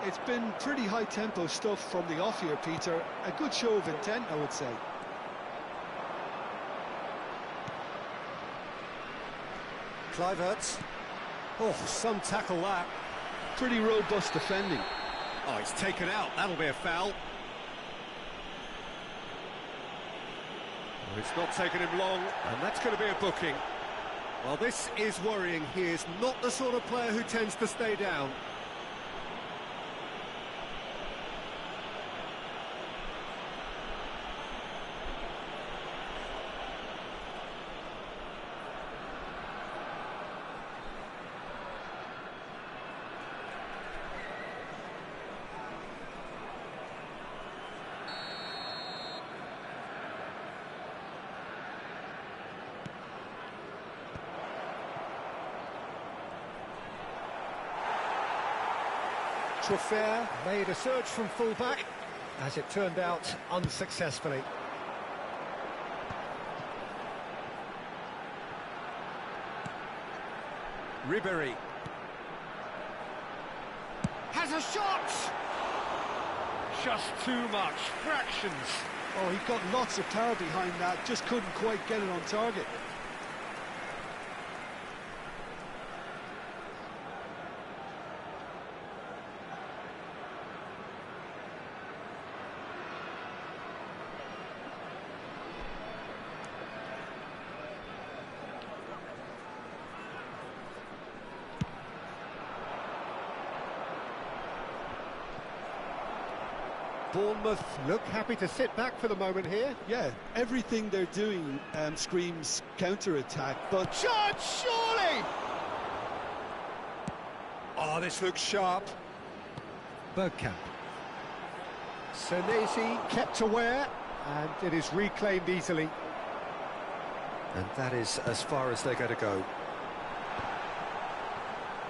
It's been pretty high-tempo stuff from the off here, Peter. A good show of intent, I would say. Kluivert. Oh, some tackle that. Pretty robust defending. Oh, he's taken out. That'll be a foul. Well, it's not taken him long, and that's going to be a booking. Well, this is worrying. He is not the sort of player who tends to stay down. Truffert made a surge from fullback, as it turned out unsuccessfully. Ribery has a shot! Just too much, fractions. Oh, he got lots of power behind that, just couldn't quite get it on target. Bournemouth look happy to sit back for the moment here. Yeah, everything they're doing screams counter-attack, but... Shot, surely! Oh, this looks sharp. Bergkamp. Senesi kept aware, and it is reclaimed easily. And that is as far as they're going to go.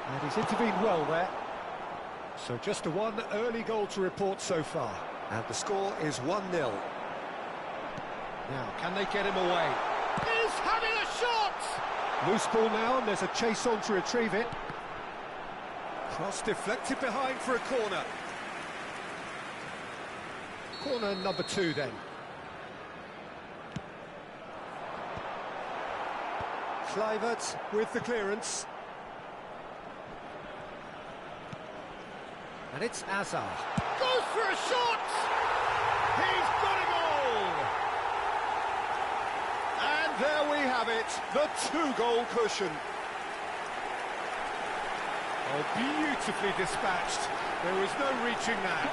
And he's intervened well there. So just one early goal to report so far. And the score is 1-0. Now, can they get him away? He's having a shot! Loose ball now, and there's a chase on to retrieve it. Cross deflected behind for a corner. Corner number 2 then. Kluivert with the clearance. And it's Hazard. Goes for a shot! He's got a goal! And there we have it, the 2-goal cushion. Oh, beautifully dispatched. There was no reaching that.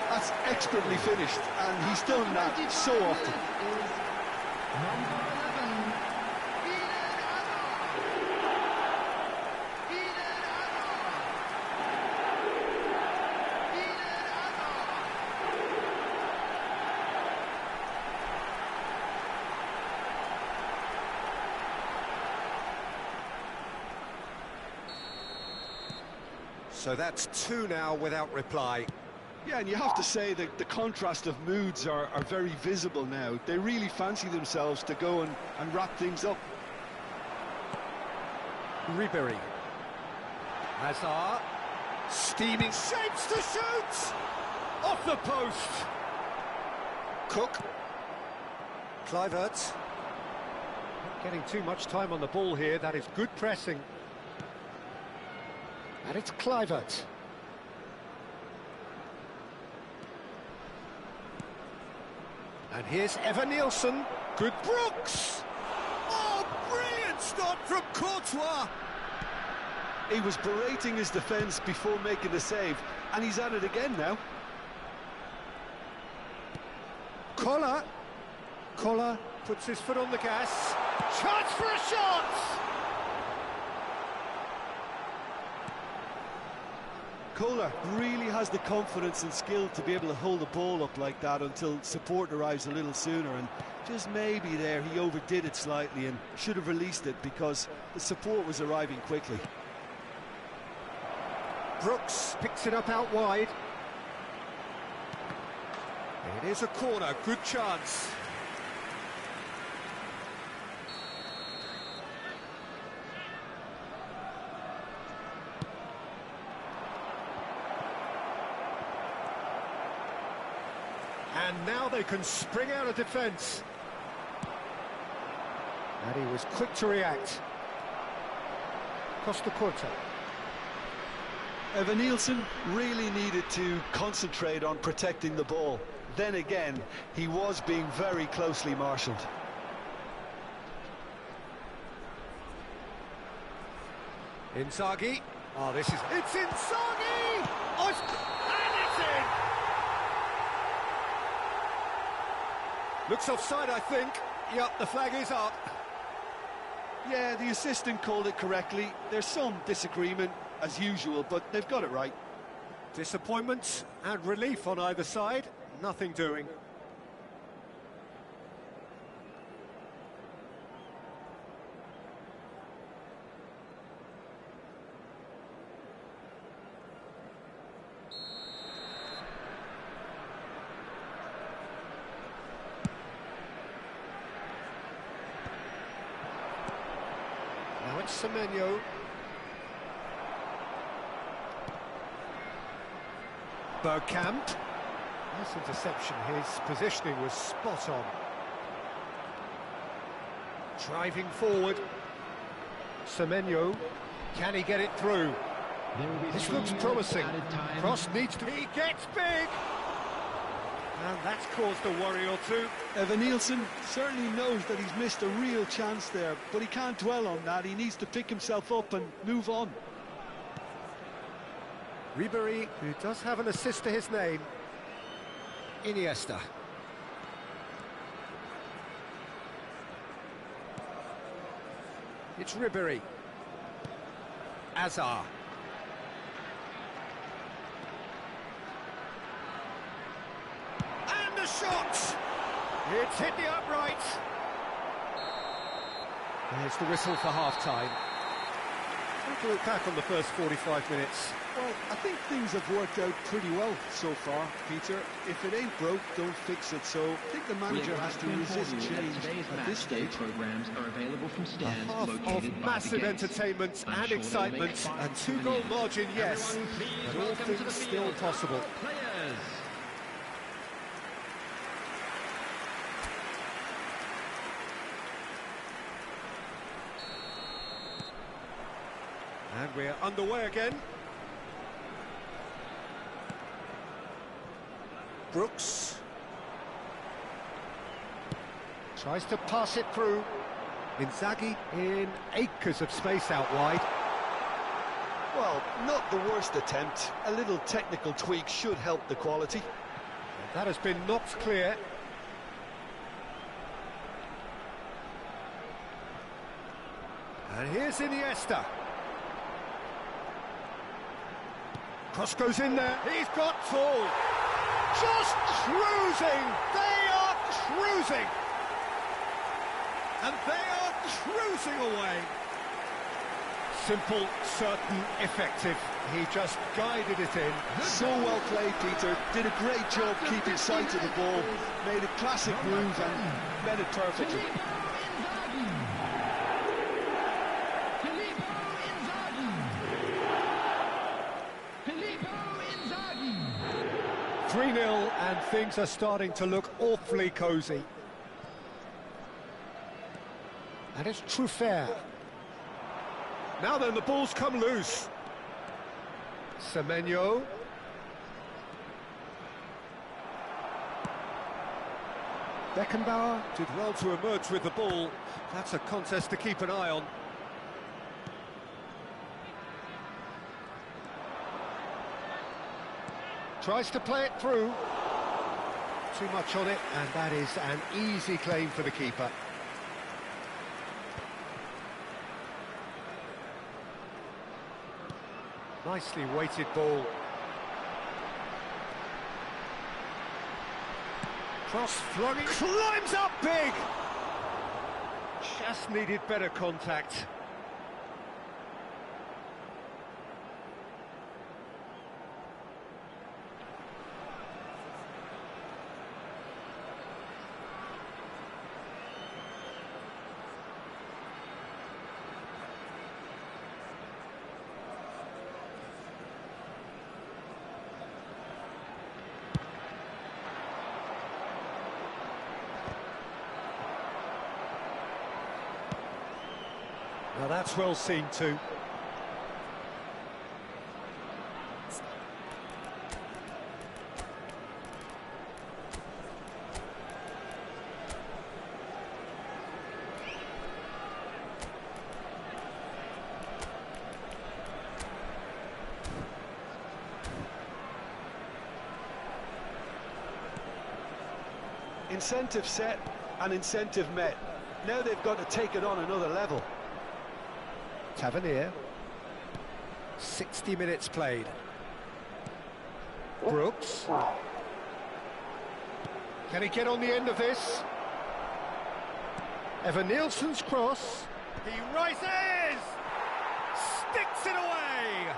That's expertly finished, and he's done that so often. So that's 2 now without reply. Yeah, and you have to say that the contrast of moods are very visible now. They really fancy themselves to go and wrap things up. Ribery. Hazard. Steaming shapes to shoot! Off the post! Cook. Kluivert. Not getting too much time on the ball here. That is good pressing. And it's Kluivert. And here's Evan-Neilson. Good Brooks! Oh, brilliant stop from Courtois! He was berating his defence before making the save, and he's at it again now. Koller. Koller puts his foot on the gas. Chance for a shot! Koller really has the confidence and skill to be able to hold the ball up like that until support arrives a little sooner, and just maybe there he overdid it slightly and should have released it because the support was arriving quickly. Brooks picks it up out wide. It is a corner, good chance. And now they can spring out of defence. And he was quick to react. Costa Curta. Evanilson really needed to concentrate on protecting the ball. Then again, he was being very closely marshalled. Inzaghi. Oh, this is... It's Inzaghi! Oh, and it's in! Looks offside, I think. Yep, the flag is up. Yeah, the assistant called it correctly. There's some disagreement, as usual, but they've got it right. Disappointment and relief on either side. Nothing doing. Now it's Semenyo. Bergkamp. Nice interception, his positioning was spot on. Driving forward. Semenyo, can he get it through? This looks promising. Cross needs to... He gets big! And that's caused a worry or two. Evanilson certainly knows that he's missed a real chance there, but he can't dwell on that. He needs to pick himself up and move on. Ribéry, who does have an assist to his name. Iniesta. It's Ribéry. Azar. And the shot! It's hit the upright. There's the whistle for half-time. Have to look back on the first 45 minutes. Well, I think things have worked out pretty well so far, Peter. If it ain't broke, don't fix it. So I think the manager has to resist change at this stage. Programs are available from stands Half located of by massive the gates. entertainment I'm and sure excitement, they'll make and fun two-goal of margin, yes, but all things still possible. Players. And we're underway again. Brooks tries to pass it through. Inzaghi in acres of space out wide. Well, not the worst attempt. A little technical tweak should help the quality. And that has been knocked clear. And here's Iniesta. Cross goes in there. He's got full. Just cruising. They are cruising. And they are cruising away. Simple, certain, effective. He just guided it in. So well played, Peter. Did a great job keeping sight of the ball. Made a classic move and met it perfectly. Filippo Inzaghi. 3-0 and things are starting to look awfully cosy. And it's Truffert. Now then, the ball's come loose. Semenyo. Beckenbauer did well to emerge with the ball. That's a contest to keep an eye on. Tries to play it through. Too much on it, and that is an easy claim for the keeper. Nicely weighted ball. Cross flung in. Climbs up big! Just needed better contact. Now that's well seen too. Incentive set and incentive met. Now they've got to take it on another level. Tavernier. 60 minutes played. Brooks. Can he get on the end of this? Evan Nielsen's cross. He rises! Sticks it away!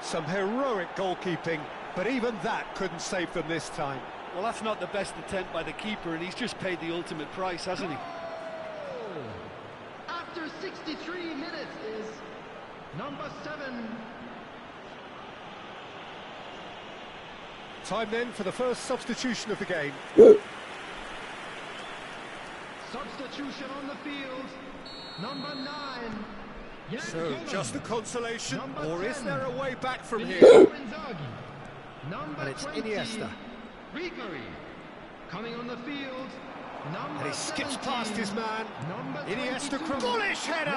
Some heroic goalkeeping, but even that couldn't save them this time. Well, that's not the best attempt by the keeper, and he's just paid the ultimate price, hasn't he? After 63 minutes is number 7. Time then for the first substitution of the game. Substitution on the field, number 9. So, just a consolation, Number or is 10. there a way back from here? Filippo Inzaghi. Number And it's 20, Iniesta. Ribery. Coming on the field, number And he skips 17, past his man. number Iniesta 22, bullish header!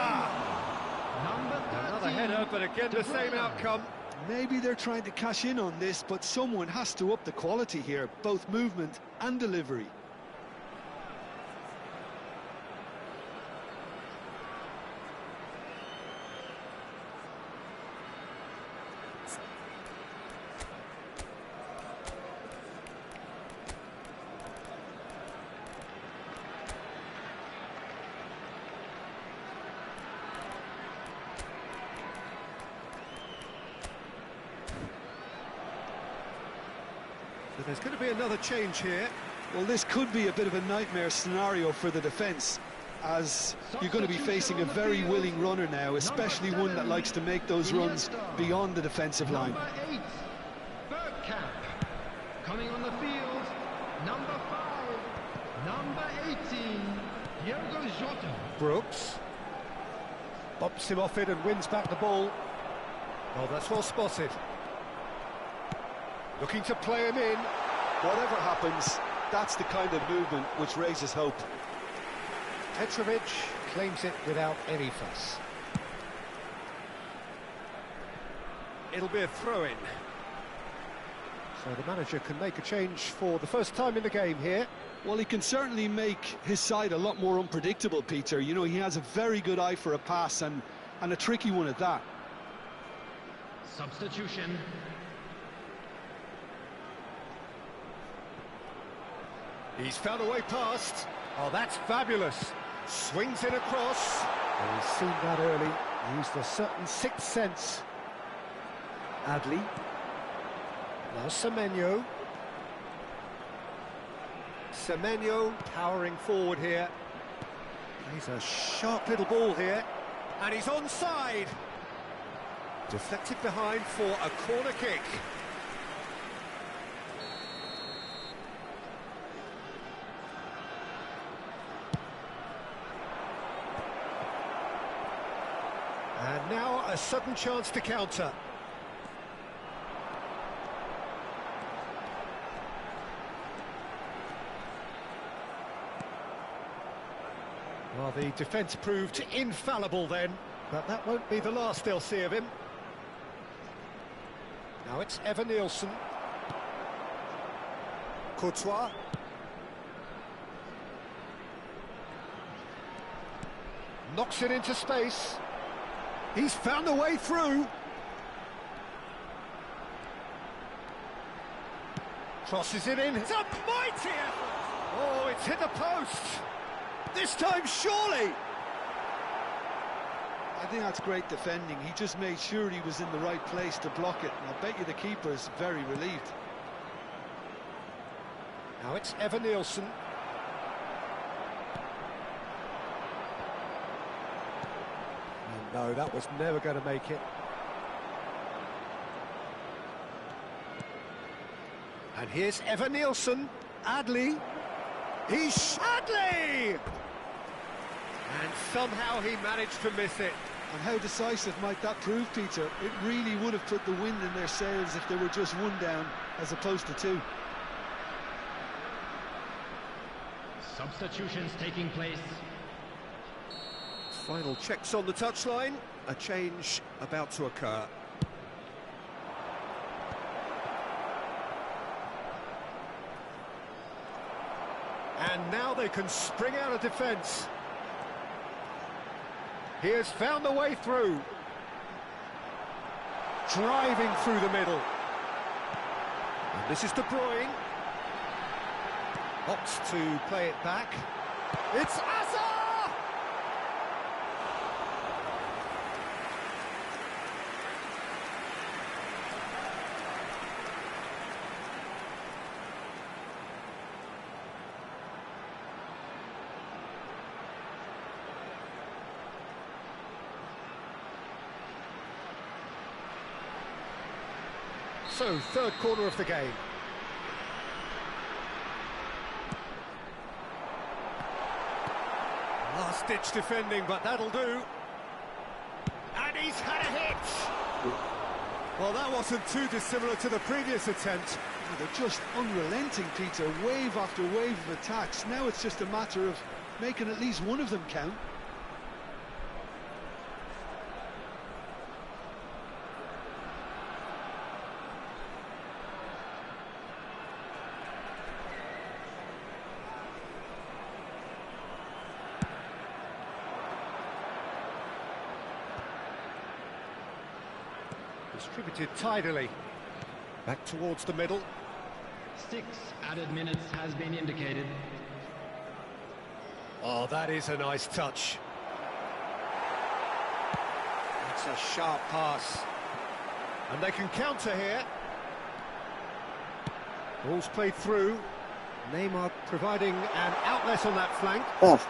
number 13, Another header, but again De the same Bruyne. outcome. Maybe they're trying to cash in on this, but someone has to up the quality here, both movement and delivery. So there's going to be another change here. Well, this could be a bit of a nightmare scenario for the defence, as you're going to be facing a very willing runner now, especially one that likes to make those runs beyond the defensive line. Number 8, Bergkamp. Coming on the field, number 5, number 18, Diogo Jota. Brooks. Bumps him off it and wins back the ball. Oh, that's well spotted. Looking to play him in. Whatever happens, that's the kind of movement which raises hope. Petrovic claims it without any fuss. It'll be a throw-in. So the manager can make a change for the first time in the game here. Well, he can certainly make his side a lot more unpredictable, Peter. You know, he has a very good eye for a pass, and a tricky one at that. Substitution. He's found a way past. Oh, that's fabulous. Swings in across. Oh, he's seen that early. Used a certain sixth sense. Adli. Now Semenyo. Semenyo powering forward here. He's a sharp little ball here. And he's onside. Deflected behind for a corner kick. And now a sudden chance to counter. Well, the defence proved infallible then, but that won't be the last they'll see of him. Now it's Evan Nielsen. Courtois. Knocks it into space. He's found a way through. Crosses it in. It's a mighty effort. Oh, it's hit the post. This time, surely. I think that's great defending. He just made sure he was in the right place to block it, and I bet you the keeper's very relieved. Now it's Evan Nielsen. No, that was never going to make it. And here's Evan Nielsen. Adli. He's Adli! And somehow he managed to miss it. And how decisive might that prove, Peter? It really would have put the wind in their sails if they were just one down as opposed to two. Substitutions taking place. Final checks on the touchline. A change about to occur. And now they can spring out of defence. He has found the way through. Driving through the middle. And this is De Bruyne. Opts to play it back. It's Hazard! So, third quarter of the game. Last-ditch defending, but that'll do. And he's had a hit! Well, that wasn't too dissimilar to the previous attempt. They're just unrelenting, Peter, wave after wave of attacks. Now it's just a matter of making at least one of them count. Distributed tidily. Back towards the middle. 6 added minutes has been indicated. Oh, that is a nice touch. It's a sharp pass. And they can counter here. Ball's played through. Neymar providing an outlet on that flank. Off.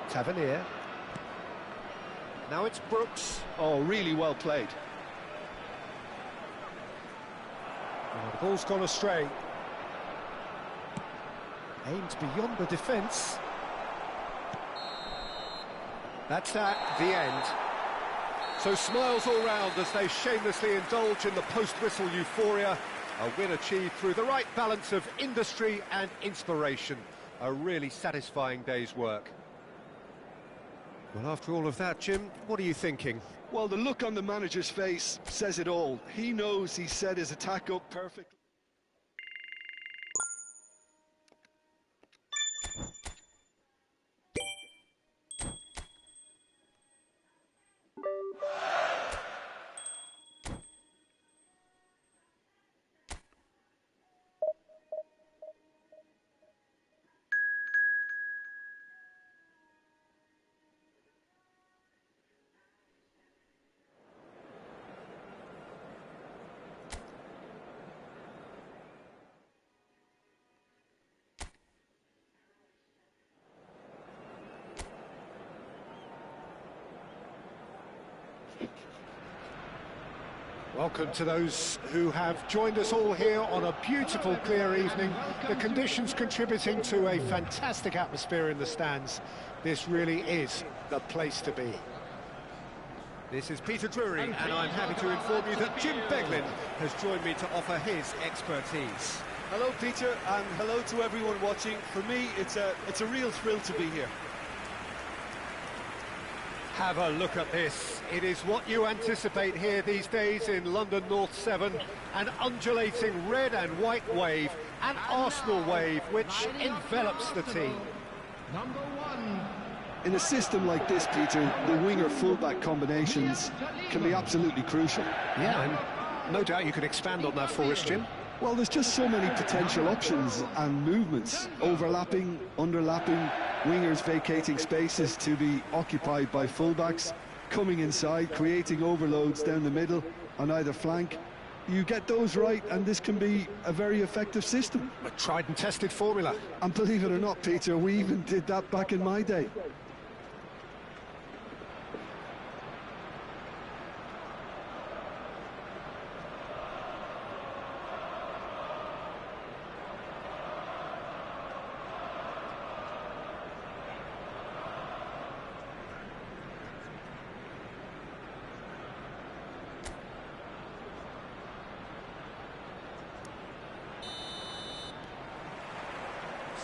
Tavernier. Now it's Brooks. Oh, really well played. Oh, the ball's gone astray. Aimed beyond the defence. That's at the end. So smiles all round as they shamelessly indulge in the post-whistle euphoria. A win achieved through the right balance of industry and inspiration. A really satisfying day's work. Well, after all of that, Jim, what are you thinking? Well, the look on the manager's face says it all. He knows he set his attack up perfectly. Welcome to those who have joined us all here on a beautiful, clear evening. The conditions contributing to a fantastic atmosphere in the stands. This really is the place to be. This is Peter Drury, and I'm happy to inform you that Jim Beglin has joined me to offer his expertise. Hello, Peter, and hello to everyone watching. For me, it's a real thrill to be here. Have a look at this. It is what you anticipate here these days in London North 7. An undulating red and white wave, an Arsenal wave which envelops the team. Number 1. In a system like this, Peter, the winger-fullback combinations can be absolutely crucial. Yeah, and no doubt you can expand on that for us, Jim. Well, there's just so many potential options and movements, overlapping, underlapping, wingers vacating spaces to be occupied by fullbacks, coming inside, creating overloads down the middle on either flank. You get those right and this can be a very effective system. A tried and tested formula. And believe it or not, Peter, we even did that back in my day.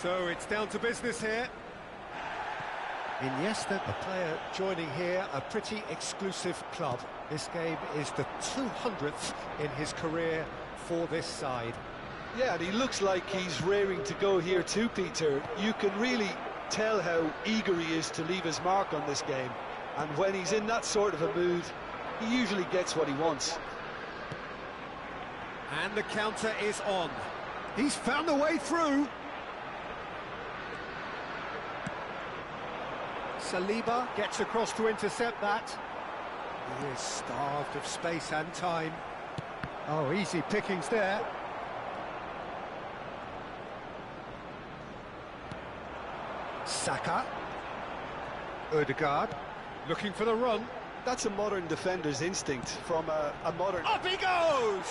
So it's down to business here. Iniesta, a player joining here, a pretty exclusive club. This game is the 200th in his career for this side. Yeah, and he looks like he's raring to go here too, Peter. You can really tell how eager he is to leave his mark on this game. And when he's in that sort of a mood, he usually gets what he wants. And the counter is on. He's found a way through. Saliba gets across to intercept that. He is starved of space and time. Oh, easy pickings there. Saka. Ødegaard looking for the run. That's a modern defender's instinct from a modern... Up he goes!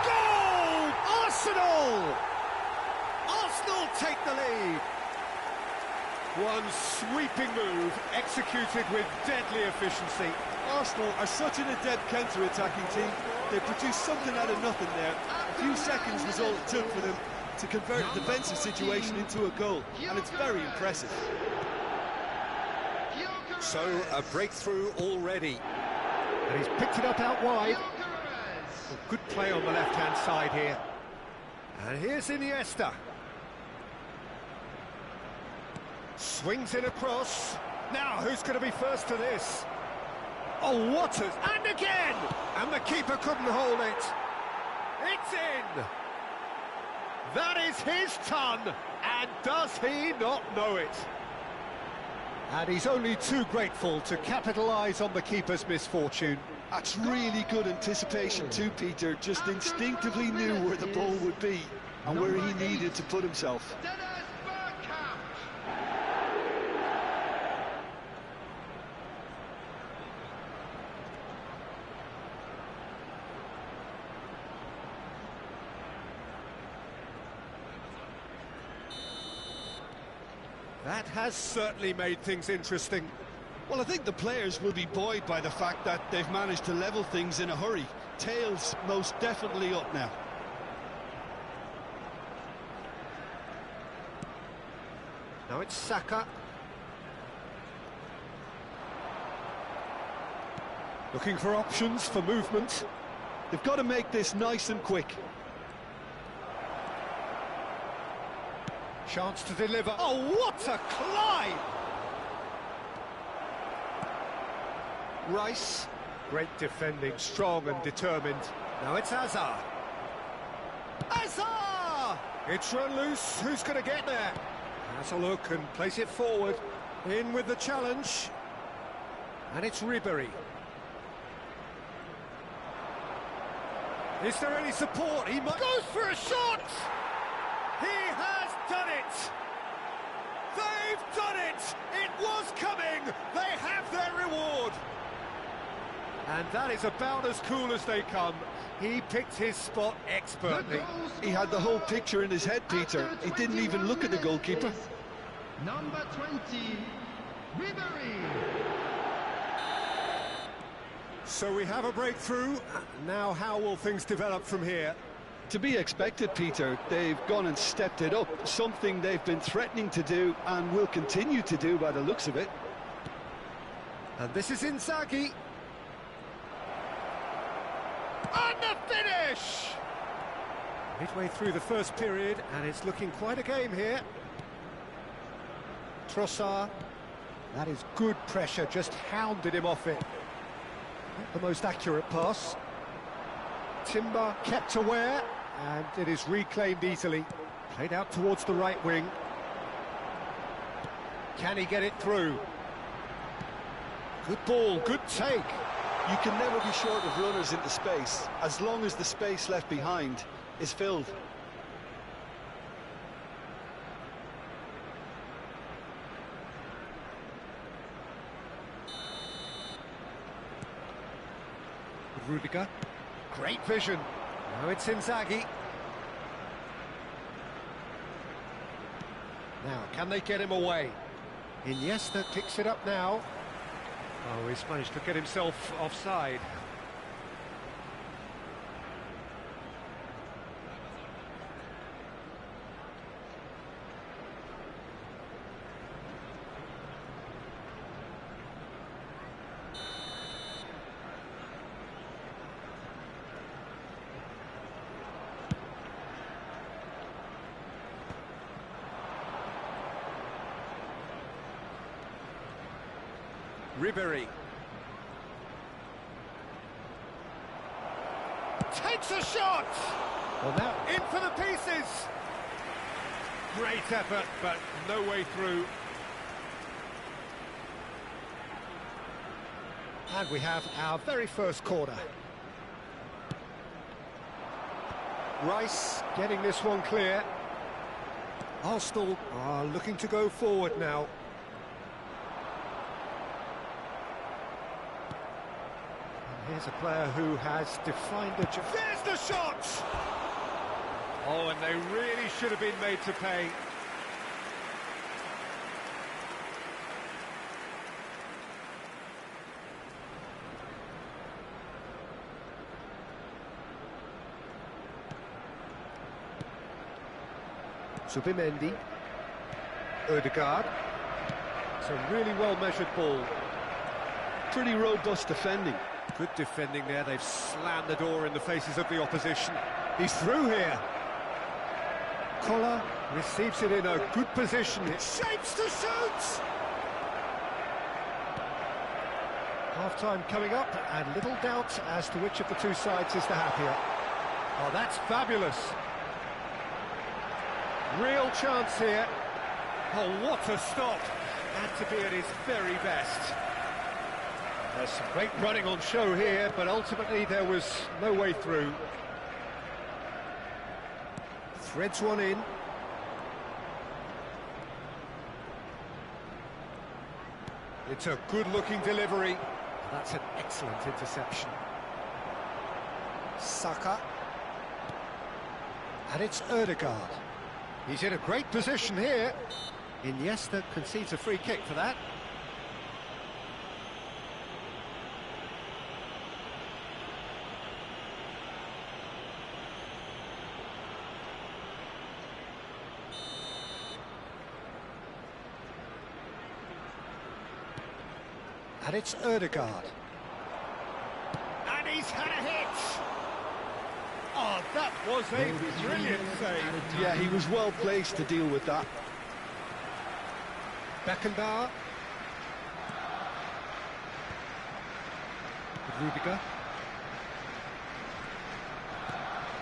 Goal! Arsenal! Arsenal take the lead. One sweeping move, executed with deadly efficiency. Arsenal are such an adept counter-attacking team. They produced something out of nothing there. A few seconds was all it took for them to convert a defensive situation into a goal, and it's very impressive. So, a breakthrough already. And he's picked it up out wide. Good play on the left-hand side here. And here's Iniesta. Swings it across. Now, who's going to be first to this? Oh, Waters, and again! And the keeper couldn't hold it. It's in! That is his ton, and does he not know it? And he's only too grateful to capitalise on the keeper's misfortune. That's really good anticipation too, Peter. Just instinctively knew where the ball would be and where he needed to put himself. That has certainly made things interesting. Well, I think the players will be buoyed by the fact that they've managed to level things in a hurry. Tails most definitely up now. Now it's Saka. Looking for options for movement. They've got to make this nice and quick. Chance to deliver. Oh, what a climb! Rice. Great defending, strong and determined. Now it's Hazard. Hazard! It's run loose. Who's going to get there? Has a look and place it forward. In with the challenge. And it's Ribery. Is there any support? He goes for a shot! He has done it! They've done it! It was coming! They have their reward! And that is about as cool as they come. He picked his spot expertly. He had the whole picture in his head, Peter. He didn't even look at the goalkeeper. Number 20, Ribery. So we have a breakthrough. Now how will things develop from here? To be expected, Peter. They've gone and stepped it up, something they've been threatening to do and will continue to do by the looks of it. And this is Inzaghi. And the finish! Midway through the first period, and it's looking quite a game here. Trossard. That is good pressure, just hounded him off it. Not the most accurate pass. Timber kept aware, and it is reclaimed easily. Played out towards the right wing. Can he get it through? Good ball, good take. You can never be short of runners into space, as long as the space left behind is filled. Rudiger. Great vision. Now it's Inzaghi. Now, can they get him away? Iniesta picks it up now. Oh, he's managed to get himself offside. Ribéry. Takes a shot! Well, now in for the pieces! Great effort, but no way through. And we have our very first corner. Rice getting this one clear. Arsenal are looking to go forward now. And here's a player who has defined a... There's the shot! Oh, and they really should have been made to pay. Zubimendi. Ødegaard. It's a really well-measured ball. Pretty robust defending. Good defending there. They've slammed the door in the faces of the opposition. He's through here. Koller receives it in a good position. It shapes to shoot! Half-time coming up, and little doubt as to which of the two sides is the happier. Oh, that's fabulous. Real chance here. Oh, what a stop. Had to be at his very best. There's some great running on show here, but ultimately there was no way through. Threads one in. It's a good-looking delivery. That's an excellent interception. Saka. And it's Ødegaard. He's in a great position here. Iniesta concedes a free kick for that. And it's Ødegaard. And he's had a hit! Oh, that was a brilliant save. Yeah, he was well placed to deal with that. Beckenbauer. Rudiger.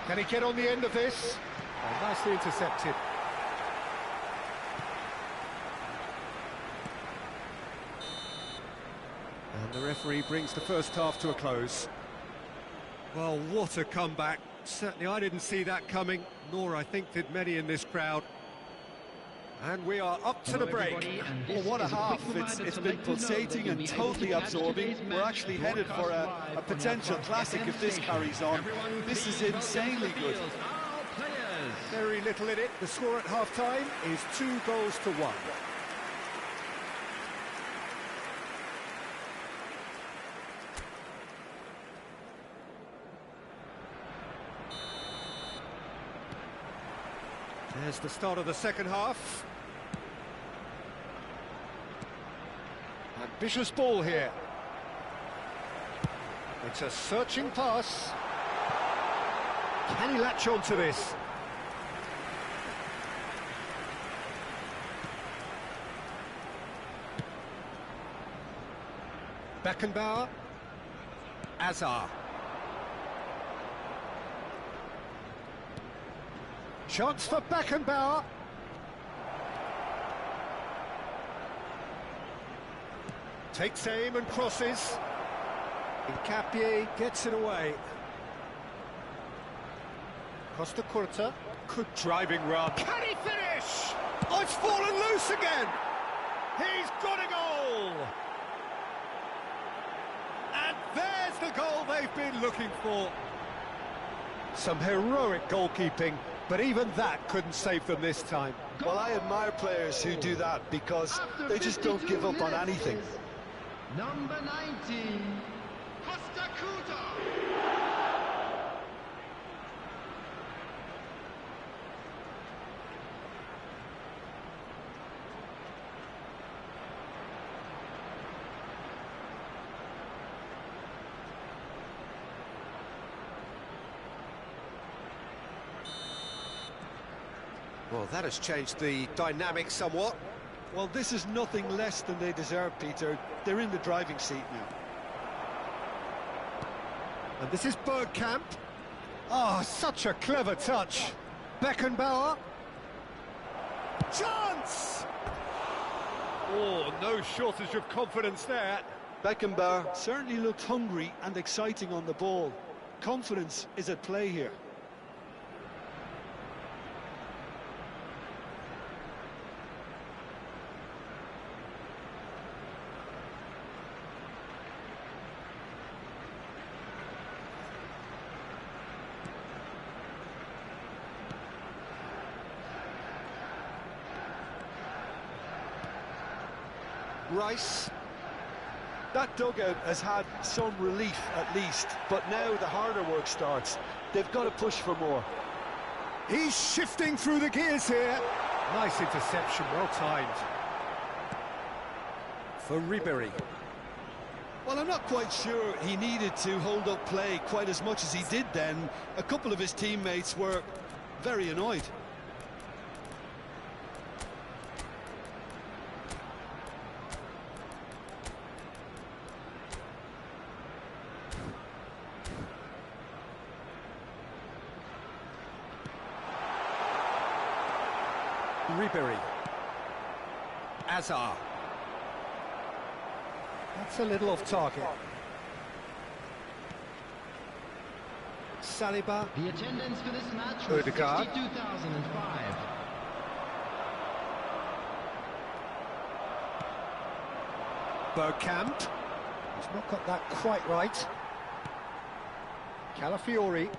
Can he get on the end of this? Oh, nicely intercepted. And the referee brings the first half to a close. Well, what a comeback. Certainly I didn't see that coming, nor I think did many in this crowd. And we are up to the break. Well, what a half. It's been pulsating and totally absorbing. We're actually headed for a potential classic if this carries on. This is insanely good. Very little in it. The score at half-time is 2-1. There's the start of the second half. Ambitious ball here. It's a searching pass. Can he latch on to this? Beckenbauer. Azar. Chance for Beckenbauer. Takes aim and crosses. Hincapié gets it away. Costa Curta. Good driving run. Can he finish? Oh, it's fallen loose again. He's got a goal. And there's the goal they've been looking for. Some heroic goalkeeping, but even that couldn't save them this time. Well, I admire players who do that because they just don't give up on anything. Number 19, Costa Curta. Well, that has changed the dynamic somewhat. Well, this is nothing less than they deserve, Peter. They're in the driving seat now. And this is Bergkamp. Oh, such a clever touch. Beckenbauer. Chance! Oh, no shortage of confidence there. Beckenbauer certainly looked hungry and exciting on the ball. Confidence is at play here. Rice. That dugout has had some relief at least, but now the harder work starts. They've got to push for more. He's shifting through the gears here. Nice interception, well timed. For Ribéry. Well, I'm not quite sure he needed to hold up play quite as much as he did then. A couple of his teammates were very annoyed. Ribéry. Azar. That's a little off target. Saliba. The attendance for this match was Ødegaard. 62,005. Bergkamp. He's not got that quite right. Calafiori.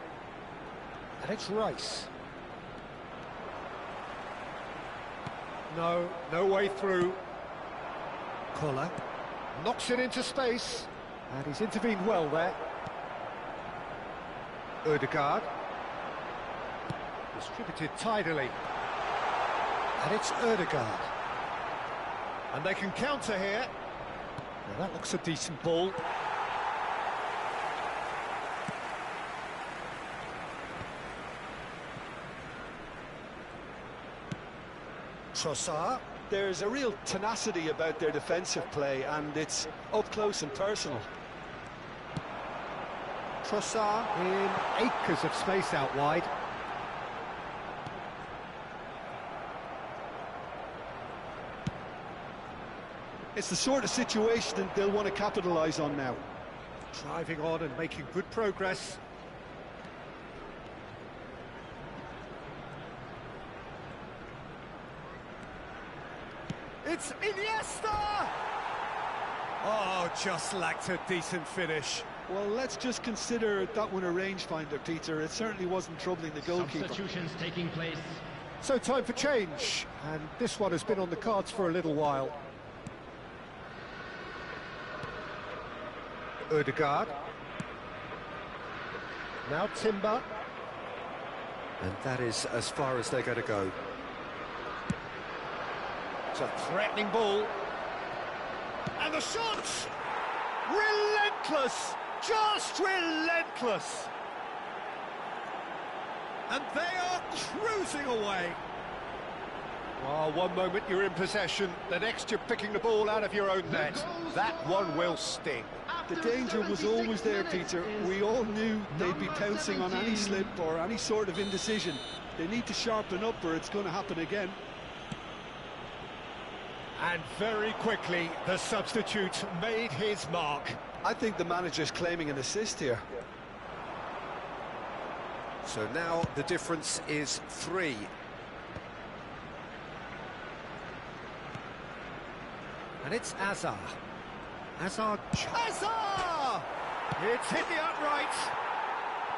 And it's Rice. No way through. Koller knocks it into space, and he's intervened well there. Ødegaard. Distributed tidily. And it's Ødegaard. And they can counter here. Well, that looks a decent ball. Trossard. There's a real tenacity about their defensive play, and it's up close and personal. Trossard in acres of space out wide. It's the sort of situation that they'll want to capitalise on now. Driving on and making good progress. It's Iniesta! Oh, just lacked a decent finish. Well, let's just consider that one a rangefinder, Peter. It certainly wasn't troubling the goalkeeper. Substitutions taking place. So time for change, and this one has been on the cards for a little while. Ødegaard. Now Timber. And that is as far as they're going to go. It's a threatening ball. And the shot! Relentless! Just relentless! And they are cruising away. Oh, one moment you're in possession, the next you're picking the ball out of your own net. That one will sting. The danger was always there, Peter. We all knew they'd be pouncing on any slip or any sort of indecision. They need to sharpen up or it's going to happen again. And very quickly, the substitute made his mark. I think the manager's claiming an assist here. So now the difference is 3. And it's Azar. Azar! It's hit the upright!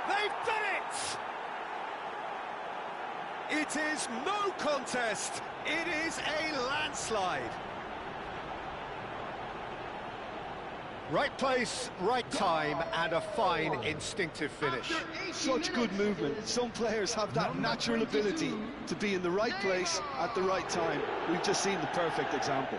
They've done it! It is no contest! It is a landslide! Right place, right time, and a fine instinctive finish. Such good movement. Some players have that natural ability to be in the right place at the right time. We've just seen the perfect example.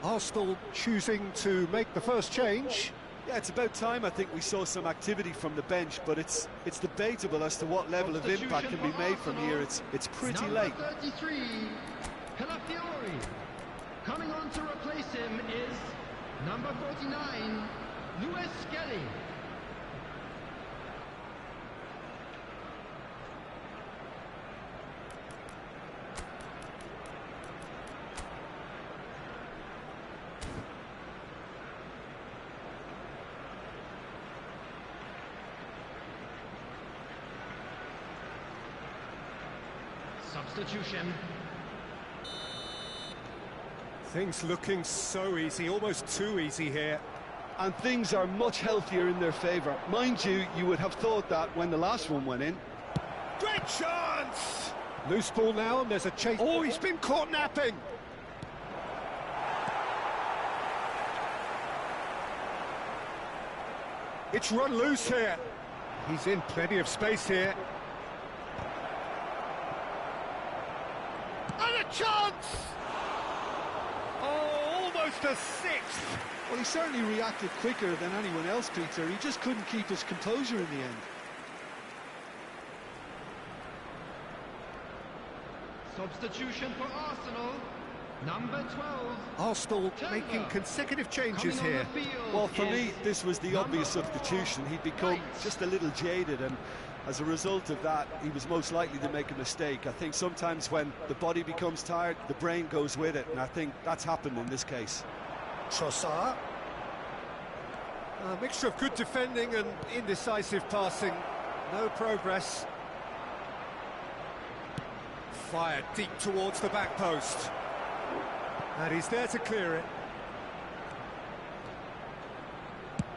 Arsenal choosing to make the first change. Yeah, it's about time I think we saw some activity from the bench, but it's debatable as to what level of impact can be made from here. It's pretty late. Number 33, Calafiori. Coming on to replace him is number 49, Lewis Skelly. Substitution. Things looking so easy, almost too easy here. And things are much healthier in their favour. Mind you, you would have thought that when the last one went in. Great chance! Loose ball now, and there's a chase. Oh, he's been caught napping! It's run loose here. He's in plenty of space here. And a chance! Oh, almost a sixth! Well, he certainly reacted quicker than anyone else, Peter. He just couldn't keep his composure in the end. Substitution for Arsenal, number 12. Arsenal making consecutive changes here. Well, for me, this was the obvious substitution. He'd become just a little jaded, and as a result of that, he was most likely to make a mistake. I think sometimes when the body becomes tired, the brain goes with it, and I think that's happened in this case. Trossard. A mixture of good defending and indecisive passing. No progress. Fired deep towards the back post. And he's there to clear it.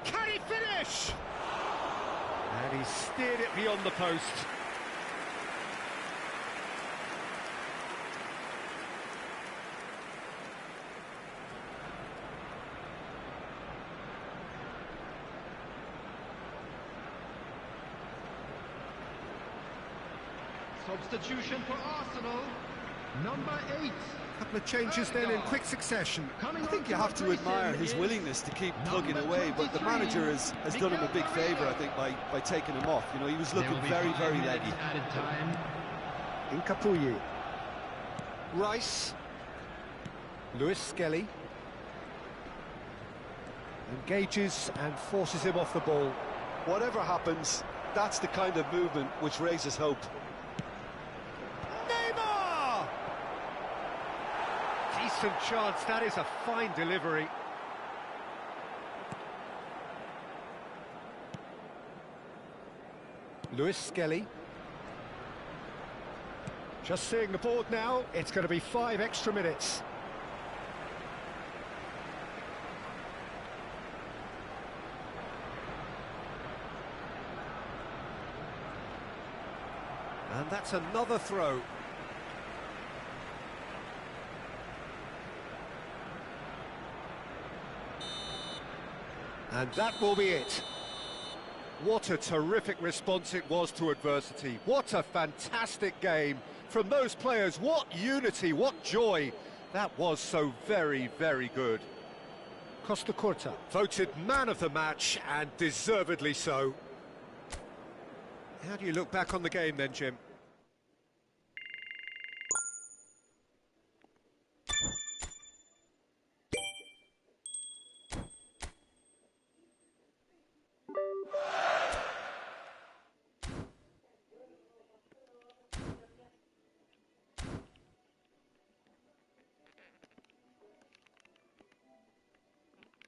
Can he finish? And he steered it beyond the post. Substitution for Arsenal, number 8. Couple of changes then in quick succession. I think you have to admire his willingness to keep plugging away, but the manager has done him a big favour, I think, by taking him off. You know, he was looking very, very leggy. Added time. Incapuyi. Rice. Lewis Skelly. Engages and forces him off the ball. Whatever happens, that's the kind of movement which raises hope. Neymar! Decent chance, that is a fine delivery. Lewis Skelly. Just seeing the board now, it's going to be 5 extra minutes. And that's another throw. And that will be it. What a terrific response it was to adversity. What a fantastic game from those players. What unity, what joy. That was so very, very good. Costacurta voted man of the match, and deservedly so. How do you look back on the game then, Jim?